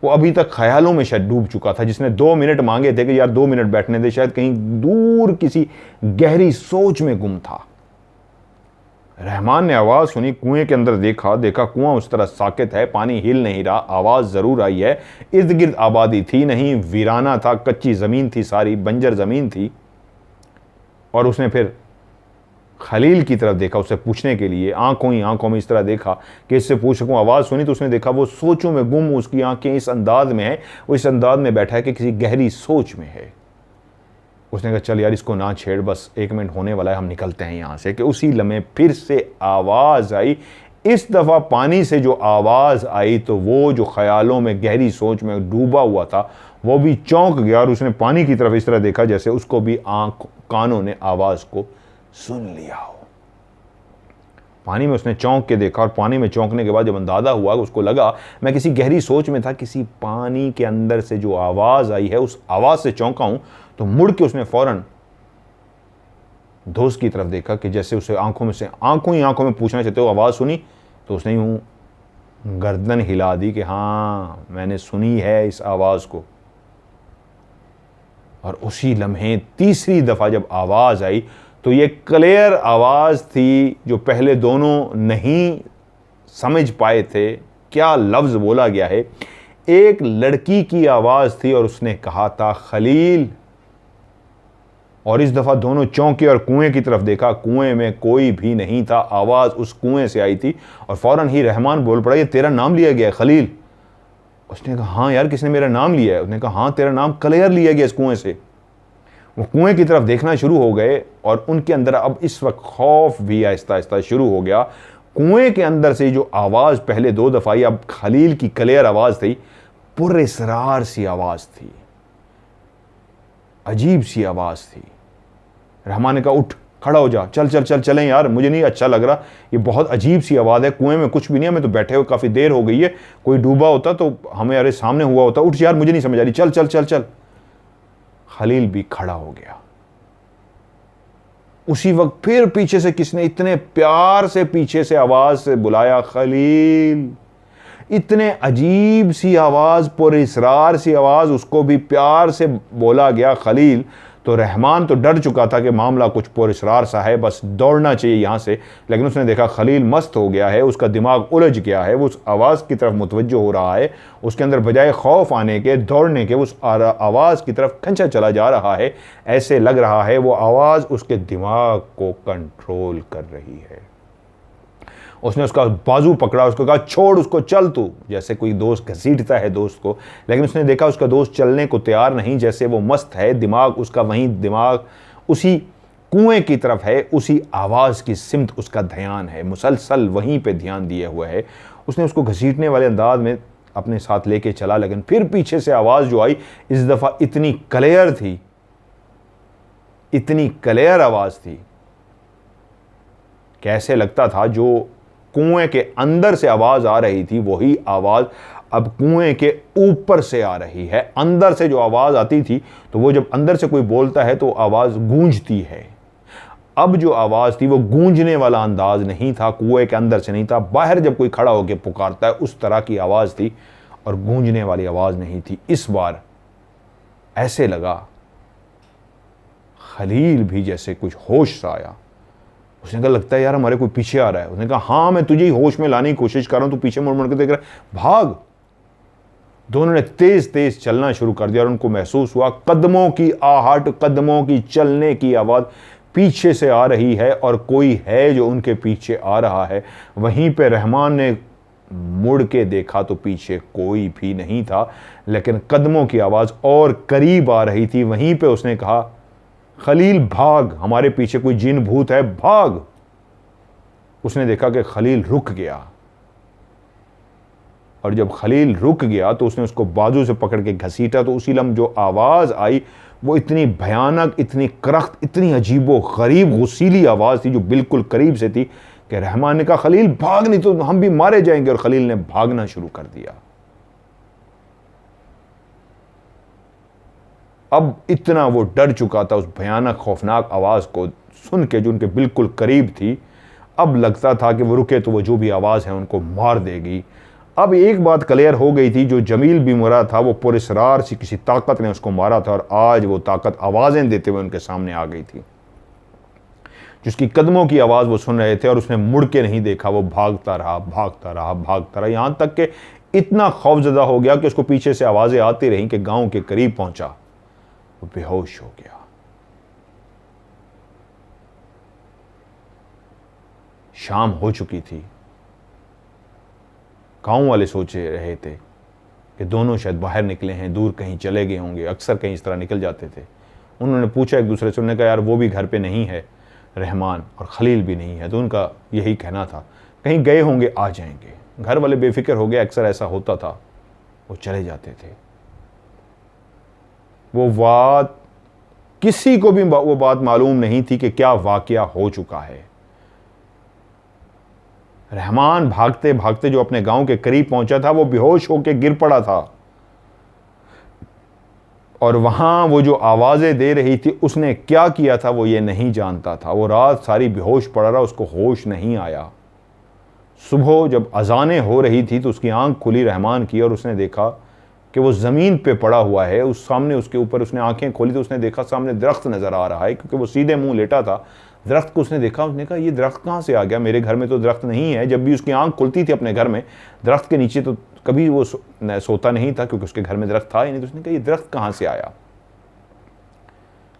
S1: वो अभी तक ख्यालों में शायद डूब चुका था। जिसने 2 मिनट मांगे थे कि यार 2 मिनट बैठने दे, शायद कहीं दूर किसी गहरी सोच में गुम था। रहमान ने आवाज सुनी, कुएं के अंदर देखा कुआं उस तरह साकित है, पानी हिल नहीं रहा, आवाज जरूर आई है। इर्द गिर्द आबादी थी नहीं, वीराना था, कच्ची जमीन थी, सारी बंजर जमीन थी। और उसने फिर खलील की तरफ देखा, उससे पूछने के लिए, आंखों ही आंखों में इस तरह देखा कि इससे पूछ सकूं। आवाज़ सुनी तो उसने देखा वो सोचों में गुम, उसकी आंखें इस अंदाज में है, वो इस अंदाज में बैठा है कि किसी गहरी सोच में है। उसने कहा चल यार इसको ना छेड़, बस 1 मिनट होने वाला है, हम निकलते हैं यहाँ से। कि उसी लम्हे फिर से आवाज़ आई। इस दफ़ा पानी से जो आवाज़ आई तो वो जो ख्यालों में गहरी सोच में डूबा हुआ था वो भी चौंक गया, और उसने पानी की तरफ इस तरह देखा जैसे उसको भी कानों ने आवाज़ को सुन लिया हो। पानी में उसने चौंक के देखा, और पानी में चौंकने के बाद जब अंदाजा हुआ, उसको लगा मैं किसी गहरी सोच में था, किसी पानी के अंदर से जो आवाज़ आई है उस आवाज़ से चौंका हूं। तो मुड़ के उसने फौरन दोस्त की तरफ देखा कि जैसे उसे आंखों ही आंखों में पूछना चाहते हो, आवाज़ सुनी तो उसने यूं गर्दन हिला दी कि हाँ मैंने सुनी है इस आवाज़ को। और उसी लम्हे तीसरी दफ़ा जब आवाज़ आई तो ये क्लियर आवाज़ थी जो पहले दोनों नहीं समझ पाए थे क्या लफ्ज़ बोला गया है। एक लड़की की आवाज़ थी और उसने कहा था खलील। और इस दफ़ा दोनों चौंके और कुएं की तरफ देखा, कुएं में कोई भी नहीं था, आवाज़ उस कुएं से आई थी। और फ़ौरन ही रहमान बोल पड़ा, ये तेरा नाम लिया गया है खलील। उसने कहा हाँ यार किसने मेरा नाम लिया है? उसने कहा हाँ तेरा नाम क्लियर लिया गया इस कुएं से। वो कुएं की तरफ देखना शुरू हो गए और उनके अंदर अब इस वक्त खौफ भी आहिस्ता आहिस्ता शुरू हो गया। कुएं के अंदर से जो आवाज़ पहले 2 दफ़ा आई, अब खलील की क्लियर आवाज़ थी, पुरस्रार सी आवाज़ थी, अजीब सी आवाज़ थी। रहमान ने कहा उठ खड़ा हो जा, चल चल चल चलें यार, मुझे नहीं अच्छा लग रहा, ये बहुत अजीब सी आवाज़ है, कुएं में कुछ भी नहीं है, हमें तो बैठे हुए काफ़ी देर हो गई है, कोई डूबा होता तो हमें अरे सामने हुआ होता, उठ यार मुझे नहीं समझ आ रही, चल चल चल चल। खलील भी खड़ा हो गया। उसी वक्त फिर पीछे से किसने इतने प्यार से पीछे से आवाज से बुलाया खलील। इतने अजीब सी आवाज, पुरस्रार सी आवाज, उसको भी प्यार से बोला गया खलील। तो रहमान तो डर चुका था कि मामला कुछ पुरस्रार सा है, बस दौड़ना चाहिए यहाँ से। लेकिन उसने देखा खलील मस्त हो गया है, उसका दिमाग उलझ गया है, वो उस आवाज़ की तरफ मुतवज्जो हो रहा है। उसके अंदर बजाय खौफ आने के, दौड़ने के, उस आवाज़ की तरफ खंचा चला जा रहा है। ऐसे लग रहा है वो आवाज़ उसके दिमाग को कंट्रोल कर रही है। उसने उसका बाजू पकड़ा, उसको कहा छोड़ उसको, चल तू, जैसे कोई दोस्त घसीटता है दोस्त को। लेकिन उसने देखा उसका दोस्त चलने को तैयार नहीं, जैसे वो मस्त है, दिमाग उसका वहीं, दिमाग उसी कुएं की तरफ है, उसी आवाज़ की सिमत उसका ध्यान है, मुसलसल वहीं पे ध्यान दिए हुए है। उसने उसको घसीटने वाले अंदाज में अपने साथ लेके चला। लेकिन फिर पीछे से आवाज़ जो आई इस दफ़ा इतनी क्लियर थी, इतनी क्लियर आवाज़ थी, कैसे लगता था जो कुएं के अंदर से आवाज आ रही थी वही आवाज अब कुएं के ऊपर से आ रही है। अंदर से जो आवाज आती थी तो वो जब अंदर से कोई बोलता है तो आवाज गूंजती है। अब जो आवाज थी वो गूंजने वाला अंदाज नहीं था, कुएं के अंदर से नहीं था, बाहर जब कोई खड़ा होकर पुकारता है उस तरह की आवाज थी, और गूंजने वाली आवाज नहीं थी। इस बार ऐसे लगा खलील भी जैसे कुछ होश सा आया। उसने कहा लगता है यार हमारे कोई पीछे आ रहा है। उसने कहा हाँ मैं तुझे ही होश में लाने की कोशिश कर रहा हूं, तू पीछे मुड़ मुड़ के देख रहा है, भाग। दोनों ने तेज तेज चलना शुरू कर दिया और उनको महसूस हुआ कदमों की आहट, कदमों की चलने की आवाज पीछे से आ रही है और कोई है जो उनके पीछे आ रहा है। वहीं पे रहमान ने मुड़ के देखा तो पीछे कोई भी नहीं था, लेकिन कदमों की आवाज और करीब आ रही थी। वहीं पे उसने कहा खलील भाग, हमारे पीछे कोई जिन भूत है, भाग। उसने देखा कि खलील रुक गया, और जब खलील रुक गया तो उसने उसको बाजू से पकड़ के घसीटा। तो उसी लम्हे जो आवाज आई वो इतनी भयानक, इतनी करख्त, इतनी अजीबो गरीब गुस्सीली आवाज थी जो बिल्कुल करीब से थी कि रहमान ने कहा खलील भाग, नहीं तो हम भी मारे जाएंगे। और खलील ने भागना शुरू कर दिया। अब इतना वो डर चुका था उस भयानक खौफनाक आवाज को सुन के जो उनके बिल्कुल करीब थी। अब लगता था कि वो रुके तो वो जो भी आवाज़ है उनको मार देगी। अब एक बात क्लियर हो गई थी, जो जमील भी मरा था वो पुरस्रार से किसी ताकत ने उसको मारा था, और आज वो ताकत आवाज़ें देते हुए उनके सामने आ गई थी। जिसकी कदमों की आवाज़ वो सुन रहे थे और उसने मुड़ के नहीं देखा, वो भागता रहा भागता रहा भागता रहा, यहाँ तक कि इतना खौफजदा हो गया कि उसको पीछे से आवाज़ें आती रहीं कि गांव के करीब पहुंचा, वो बेहोश हो गया। शाम हो चुकी थी। गांव वाले सोचे रहे थे कि दोनों शायद बाहर निकले हैं, दूर कहीं चले गए होंगे, अक्सर कहीं इस तरह निकल जाते थे। उन्होंने पूछा एक दूसरे से, उन्होंने कहा यार वो भी घर पे नहीं है, रहमान और खलील भी नहीं है। तो उनका यही कहना था कहीं गए होंगे, आ जाएंगे। घर वाले बेफिक्र हो गए, अक्सर ऐसा होता था, वो चले जाते थे। वो बात किसी को भी वो बात मालूम नहीं थी कि क्या वाकया हो चुका है। रहमान भागते भागते जो अपने गांव के करीब पहुंचा था, वो बेहोश होकर गिर पड़ा था, और वहां वो जो आवाजें दे रही थी उसने क्या किया था वो ये नहीं जानता था। वो रात सारी बेहोश पड़ा रहा, उसको होश नहीं आया। सुबह जब अजानें हो रही थी तो उसकी आंख खुली रहमान की, और उसने देखा कि वो ज़मीन पे पड़ा हुआ है। उस सामने उसके ऊपर उसने आंखें खोली तो उसने देखा सामने दरख्त नज़र आ रहा है, क्योंकि वो सीधे मुंह लेटा था। दरख्त को उसने देखा, उसने कहा ये दरख्त कहाँ से आ गया, मेरे घर में तो दरख्त नहीं है। जब भी उसकी आंख खुलती थी अपने घर में, दरख्त के नीचे तो कभी वो सोता नहीं था, क्योंकि उसके घर में दरख्त था ही नहीं। तो उसने कहा ये दरख्त कहाँ से आया।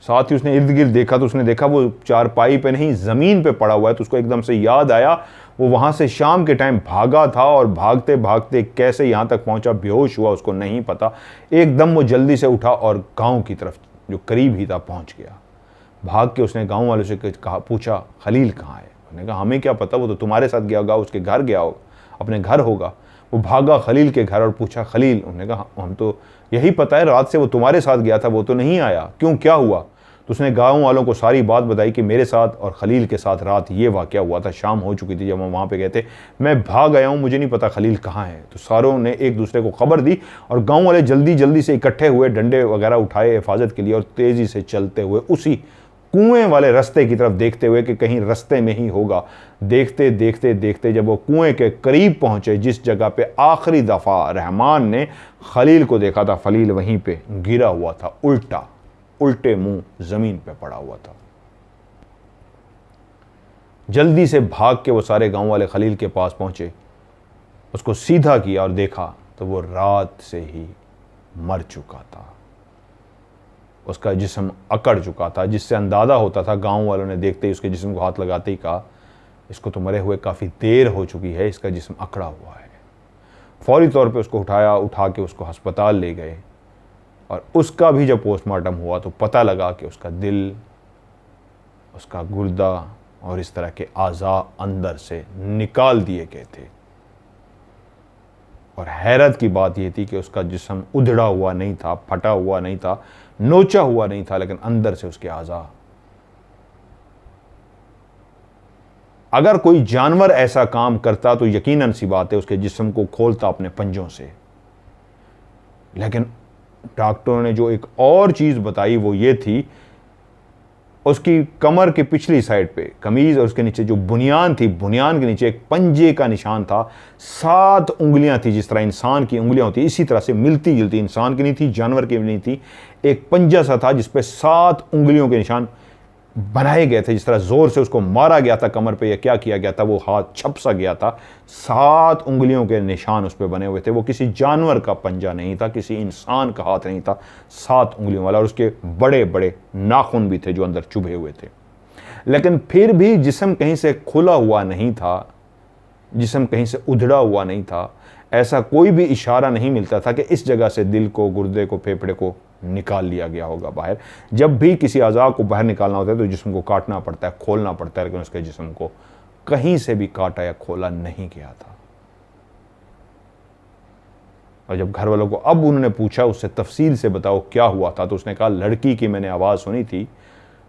S1: साथ ही उसने इर्द गिर्द देखा तो उसने देखा वो चारपाई पे नहीं, ज़मीन पे पड़ा हुआ है। तो उसको एकदम से याद आया, वो वहाँ से शाम के टाइम भागा था, और भागते भागते कैसे यहाँ तक पहुँचा, बेहोश हुआ, उसको नहीं पता। एकदम वो जल्दी से उठा और गांव की तरफ जो करीब ही था पहुँच गया। भाग के उसने गांव वालों से कहा, पूछा खलील कहाँ है। उन्होंने कहा हमें क्या पता, वो तो तुम्हारे साथ गया होगा, उसके घर गया होगा, अपने घर होगा। वो भागा खलील के घर और पूछा खलील। उन्होंने कहा हम तो यही पता है, रात से वो तुम्हारे साथ गया था, वो तो नहीं आया, क्यों क्या हुआ। तो उसने गाँव वालों को सारी बात बताई कि मेरे साथ और खलील के साथ रात ये वाक़या हुआ था, शाम हो चुकी थी जब हम वहाँ पे गए थे, मैं भाग गया हूँ, मुझे नहीं पता खलील कहाँ है। तो सारों ने एक दूसरे को खबर दी, और गाँव वाले जल्दी जल्दी से इकट्ठे हुए, डंडे वगैरह उठाए हिफाजत के लिए, और तेज़ी से चलते हुए उसी कुएं वाले रास्ते की तरफ देखते हुए कि कहीं रास्ते में ही होगा। देखते देखते देखते जब वो कुएं के करीब पहुंचे, जिस जगह पे आखिरी दफ़ा रहमान ने खलील को देखा था, खलील वहीं पे गिरा हुआ था, उल्टे मुंह ज़मीन पे पड़ा हुआ था। जल्दी से भाग के वो सारे गांव वाले खलील के पास पहुंचे, उसको सीधा किया और देखा तो वो रात से ही मर चुका था। उसका जिस्म अकड़ चुका था, जिससे अंदाज़ा होता था, गांव वालों ने देखते ही उसके जिस्म को हाथ लगाते ही कहा इसको तो मरे हुए काफ़ी देर हो चुकी है, इसका जिस्म अकड़ा हुआ है। फौरी तौर पे उसको उठा के उसको अस्पताल ले गए, और उसका भी जब पोस्टमार्टम हुआ तो पता लगा कि उसका दिल, उसका गुर्दा और इस तरह के आज़ा अंदर से निकाल दिए गए थे। और हैरत की बात यह थी कि उसका जिस्म उधड़ा हुआ नहीं था, फटा हुआ नहीं था, नोचा हुआ नहीं था, लेकिन अंदर से उसके आज़ा। अगर कोई जानवर ऐसा काम करता तो यकीनन सी बात है उसके जिस्म को खोलता अपने पंजों से। लेकिन डॉक्टरों ने जो एक और चीज़ बताई वो ये थी, उसकी कमर के पिछली साइड पे कमीज़ और उसके नीचे जो बुनियान थी, बुनियान के नीचे एक पंजे का निशान था। 7 उंगलियां थी, जिस तरह इंसान की उंगलियां होती, इसी तरह से मिलती जुलती, इंसान की नहीं थी, जानवर की भी नहीं थी। एक पंजा सा था जिस पे 7 उंगलियों के निशान बनाए गए थे। जिस तरह जोर से उसको मारा गया था कमर पे, या क्या किया गया था, वो हाथ छप सा गया था। 7 उंगलियों के निशान उस पर बने हुए थे। वो किसी जानवर का पंजा नहीं था, किसी इंसान का हाथ नहीं था, 7 उंगलियों वाला। और उसके बड़े बड़े नाखून भी थे जो अंदर चुभे हुए थे। लेकिन फिर भी जिस्म कहीं से खुला हुआ नहीं था, जिस्म कहीं से उधड़ा हुआ नहीं था। ऐसा कोई भी इशारा नहीं मिलता था कि इस जगह से दिल को, गुर्दे को, फेफड़े को निकाल लिया गया होगा बाहर। जब भी किसी अज़ा को बाहर निकालना होता है तो जिस्म को काटना पड़ता है, खोलना पड़ता है, लेकिन उसके जिस्म को कहीं से भी काटा या खोला नहीं गया था। और जब घर वालों को अब उन्होंने पूछा उससे तफसील से बताओ क्या हुआ था, तो उसने कहा लड़की की मैंने आवाज़ सुनी थी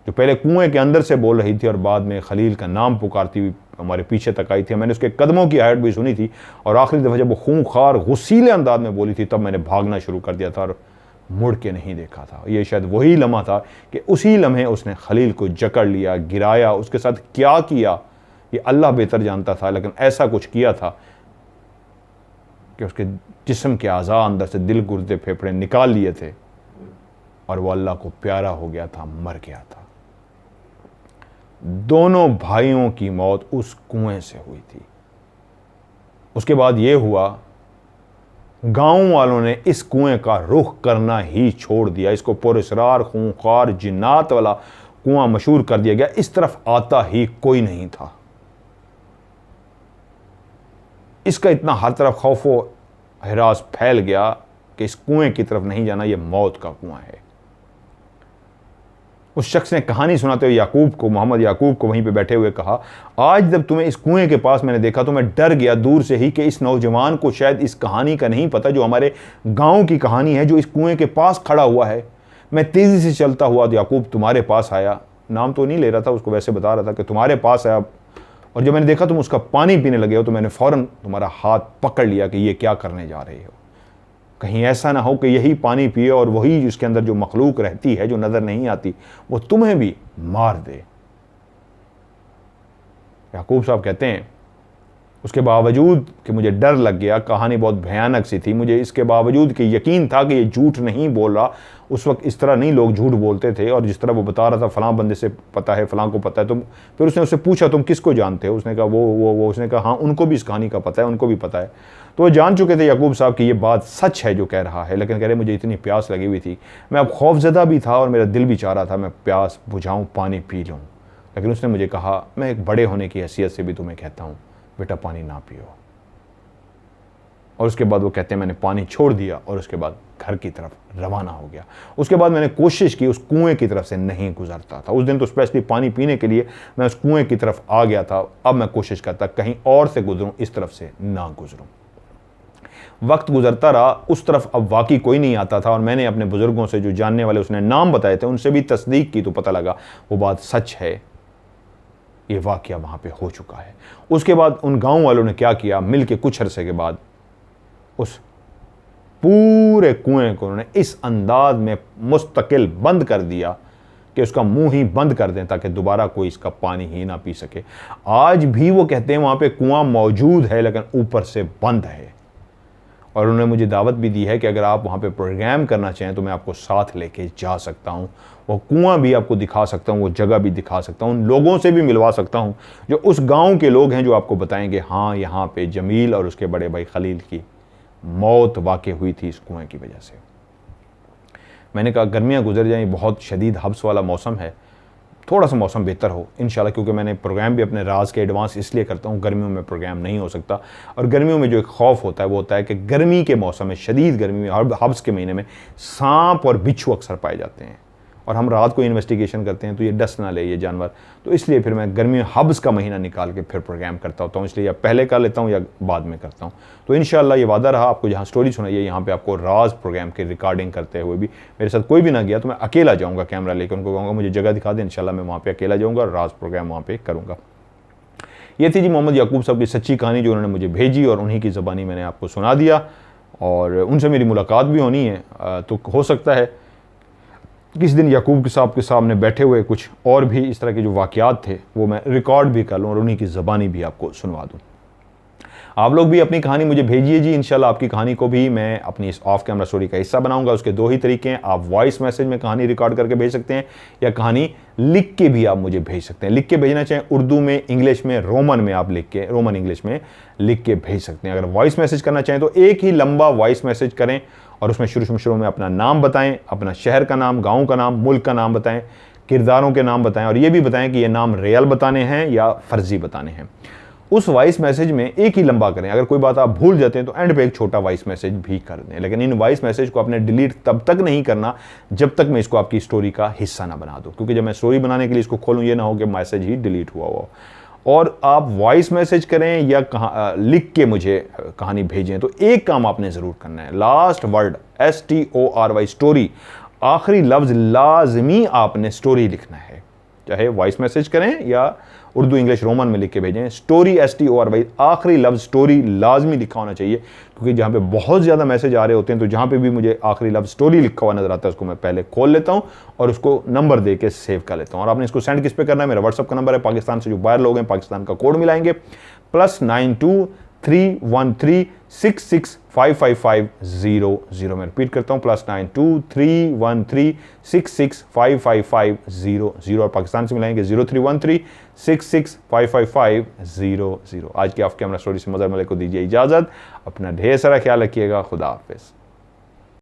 S1: जो पहले कुएं के अंदर से बोल रही थी और बाद में खलील का नाम पुकारती हुई हमारे पीछे तक आई थी। मैंने उसके कदमों की आहट भी सुनी थी, और आखिरी दफ़ा जब वो खूंखार गुस्सीले अंदाज में बोली थी तब मैंने भागना शुरू कर दिया था और मुड़ के नहीं देखा था। ये शायद वही लम्हा था कि उसी लम्हे उसने खलील को जकड़ लिया, गिराया, उसके साथ क्या किया ये अल्लाह बेहतर जानता था, लेकिन ऐसा कुछ किया था कि उसके जिस्म के आज़ा अंदर से दिल, गुर्दे, फेफड़े निकाल लिए थे और वो अल्लाह को प्यारा हो गया था, मर गया था। दोनों भाइयों की मौत उस कुएं से हुई थी। उसके बाद ये हुआ, गांव वालों ने इस कुएं का रुख करना ही छोड़ दिया। इसको पुरस्रार, खूंखार, जिन्नात वाला कुआं मशहूर कर दिया गया। इस तरफ आता ही कोई नहीं था। इसका इतना हर तरफ खौफ व हिरास फैल गया कि इस कुएं की तरफ नहीं जाना, यह मौत का कुआं है। उस शख्स ने कहानी सुनाते हुए याकूब को, मोहम्मद याकूब को वहीं पे बैठे हुए कहा, आज जब तुम्हें इस कुएं के पास मैंने देखा तो मैं डर गया दूर से ही कि इस नौजवान को शायद इस कहानी का नहीं पता जो हमारे गांव की कहानी है, जो इस कुएं के पास खड़ा हुआ है। मैं तेजी से चलता हुआ याकूब तुम्हारे पास आया। नाम तो नहीं ले रहा था, उसको वैसे बता रहा था कि तुम्हारे पास आया, और जब मैंने देखा तुम उसका पानी पीने लगे हो तो मैंने फौरन तुम्हारा हाथ पकड़ लिया कि ये क्या करने जा रहे हो। कहीं ऐसा ना हो कि यही पानी पिए और वही जिसके अंदर जो मखलूक रहती है, जो नजर नहीं आती, वो तुम्हें भी मार दे। याकूब साहब कहते हैं, उसके बावजूद कि मुझे डर लग गया, कहानी बहुत भयानक सी थी, मुझे इसके बावजूद कि यकीन था कि ये झूठ नहीं बोल रहा। उस वक्त इस तरह नहीं लोग झूठ बोलते थे, और जिस तरह वो बता रहा था फलां बंदे से पता है, फलां को पता है, तुम, फिर उसने उससे पूछा तुम किसको जानते हो? उसने कहा वो उसने कहा हाँ उनको भी इस कहानी का पता है, उनको भी पता है। तो वो जान चुके थे याकूब साहब कि ये बात सच है जो कह रहा है, लेकिन कह रहे मुझे इतनी प्यास लगी हुई थी, मैं अब खौफजदा भी था और मेरा दिल भी चाह रहा था मैं प्यास बुझाऊँ, पानी पी लूँ। लेकिन उसने मुझे कहा, मैं एक बड़े होने की हैसियत से भी तुम्हें कहता हूँ बेटा पानी ना पियो। और उसके बाद वो कहते हैं मैंने पानी छोड़ दिया और उसके बाद घर की तरफ रवाना हो गया। उसके बाद मैंने कोशिश की उस कुएं की तरफ से नहीं गुजरता था। उस दिन तो स्पेशली पानी पीने के लिए मैं उस कुएं की तरफ आ गया था। अब मैं कोशिश करता कहीं और से गुजरूं, इस तरफ से ना गुजरूं। वक्त गुजरता रहा, उस तरफ अब वाकई कोई नहीं आता था, और मैंने अपने बुजुर्गों से जो जानने वाले उसने नाम बताए थे उनसे भी तस्दीक की तो पता लगा वो बात सच है, ये वाकया वहां पे हो चुका है। उसके बाद उन गांव वालों ने क्या किया, मिल के कुछ अरसे के बाद उस पूरे कुएं को उन्होंने इस अंदाज में मुस्तकिल बंद कर दिया कि उसका मुंह ही बंद कर दें ताकि दोबारा कोई इसका पानी ही ना पी सके। आज भी वो कहते हैं वहां पे कुआं मौजूद है लेकिन ऊपर से बंद है, और उन्होंने मुझे दावत भी दी है कि अगर आप वहाँ पे प्रोग्राम करना चाहें तो मैं आपको साथ लेके जा सकता हूँ, वो कुआं भी आपको दिखा सकता हूँ, वो जगह भी दिखा सकता हूँ, उन लोगों से भी मिलवा सकता हूँ जो उस गांव के लोग हैं, जो आपको बताएंगे हाँ यहाँ पे जमील और उसके बड़े भाई खलील की मौत वाक़ई हुई थी इस कुएं की वजह से। मैंने कहा गर्मियाँ गुजर जाएँ, बहुत शदीद हब्स वाला मौसम है, थोड़ा सा मौसम बेहतर हो इंशाल्लाह, क्योंकि मैंने प्रोग्राम भी अपने राज के एडवांस इसलिए करता हूँ, गर्मियों में प्रोग्राम नहीं हो सकता। और गर्मियों में जो एक खौफ होता है वो होता है कि गर्मी के मौसम में, शदीद गर्मी में, हब्स के महीने में सांप और बिच्छू अक्सर पाए जाते हैं, और हम रात को इन्वेस्टिगेशन करते हैं तो ये डस ना ले ये जानवर, तो इसलिए फिर मैं गर्मी हब्स का महीना निकाल के फिर प्रोग्राम करता होता हूँ, इसलिए या पहले कर लेता हूँ या बाद में करता हूँ। तो इंशाल्लाह ये वादा रहा, आपको जहाँ स्टोरी सुनाइए यहाँ पे आपको राज प्रोग्राम की रिकॉर्डिंग करते हुए भी मेरे साथ कोई भी ना गया तो मैं अकेला जाऊँगा, कैमरा लेकर उनको कहूँगा मुझे जगह दिखा दें, इंशाल्लाह मैं वहाँ पर अकेला जाऊँगा और राज प्रोग्राम वहाँ पर करूँगा। ये थी जी मोहम्मद याकूब साहब की सच्ची कहानी जो उन्होंने मुझे भेजी, और उन्हीं की ज़बानी मैंने आपको सुना दिया, और उनसे मेरी मुलाकात भी होनी है, तो हो सकता है किसी दिन याकूब साहब के सामने बैठे हुए कुछ और भी इस तरह के जो वाक़यात थे वो मैं रिकॉर्ड भी कर लूँ और उन्हीं की ज़बानी भी आपको सुनवा दूँ। आप लोग भी अपनी कहानी मुझे भेजिए जी, इंशाल्लाह आपकी कहानी को भी मैं अपनी इस ऑफ कैमरा स्टोरी का हिस्सा बनाऊंगा। उसके दो ही तरीके हैं, आप वॉइस मैसेज में कहानी रिकॉर्ड करके भेज सकते हैं, या कहानी लिख के भी आप मुझे भेज सकते हैं। लिख के भेजना चाहें उर्दू में, इंग्लिश में, रोमन में, आप लिख के, रोमन इंग्लिश में लिख के भेज सकते हैं। अगर वॉइस मैसेज करना चाहें तो एक ही लंबा वॉइस मैसेज करें और उसमें शुरू में अपना नाम बताएं, अपना शहर का नाम, गाँव का नाम, मुल्क का नाम बताएं, किरदारों के नाम बताएं, और ये भी बताएं कि ये नाम रियल बताने हैं या फर्जी बताने हैं। उस वॉइस मैसेज में एक ही लंबा करें। अगर कोई बात आप भूल जाते हैं तो एंड पे एक छोटा वॉइस मैसेज भी कर दें, लेकिन इन वॉइस मैसेज को आपने डिलीट तब तक नहीं करना जब तक मैं इसको आपकी स्टोरी का हिस्सा ना बना दूं, क्योंकि जब मैं स्टोरी बनाने के लिए इसको खोलूं ये ना हो कि मैसेज ही डिलीट हुआ हो। और आप वॉइस मैसेज करें या लिख के मुझे कहानी भेजें तो एक काम आपने ज़रूर करना है, लास्ट वर्ड STORY स्टोरी, आखिरी लफ्ज़ लाजमी आपने स्टोरी लिखना है। चाहे वॉइस मैसेज करें या उर्दू इंग्लिश रोमन में लिख के भेजें। स्टोरी STORY, आखिरी लफ्ज़ स्टोरी लाजमी लिखा होना चाहिए, क्योंकि जहाँ पे बहुत ज़्यादा मैसेज आ रहे होते हैं तो जहाँ पे भी मुझे आखिरी लफ्ज़ स्टोरी लिखा हुआ नज़र आता है उसको मैं पहले खोल लेता हूँ और उसको नंबर दे के सेव कर लेता हूँ। और आपने इसको सेंड किस पे करना है, मेरा व्हाट्सअप का नंबर है, पाकिस्तान से जो बाहर लोग हैं पाकिस्तान का कोड मिलाएंगे +923136655500। मैं रिपीट करता हूँ +923136655500 और पाकिस्तान से मिलाएंगे 031366555500। आज की ऑफ कैमरा स्टोरी से मज़र मलिक को दीजिए इजाज़त। अपना ढेर सारा ख्याल रखिएगा। खुदा हाफिज़।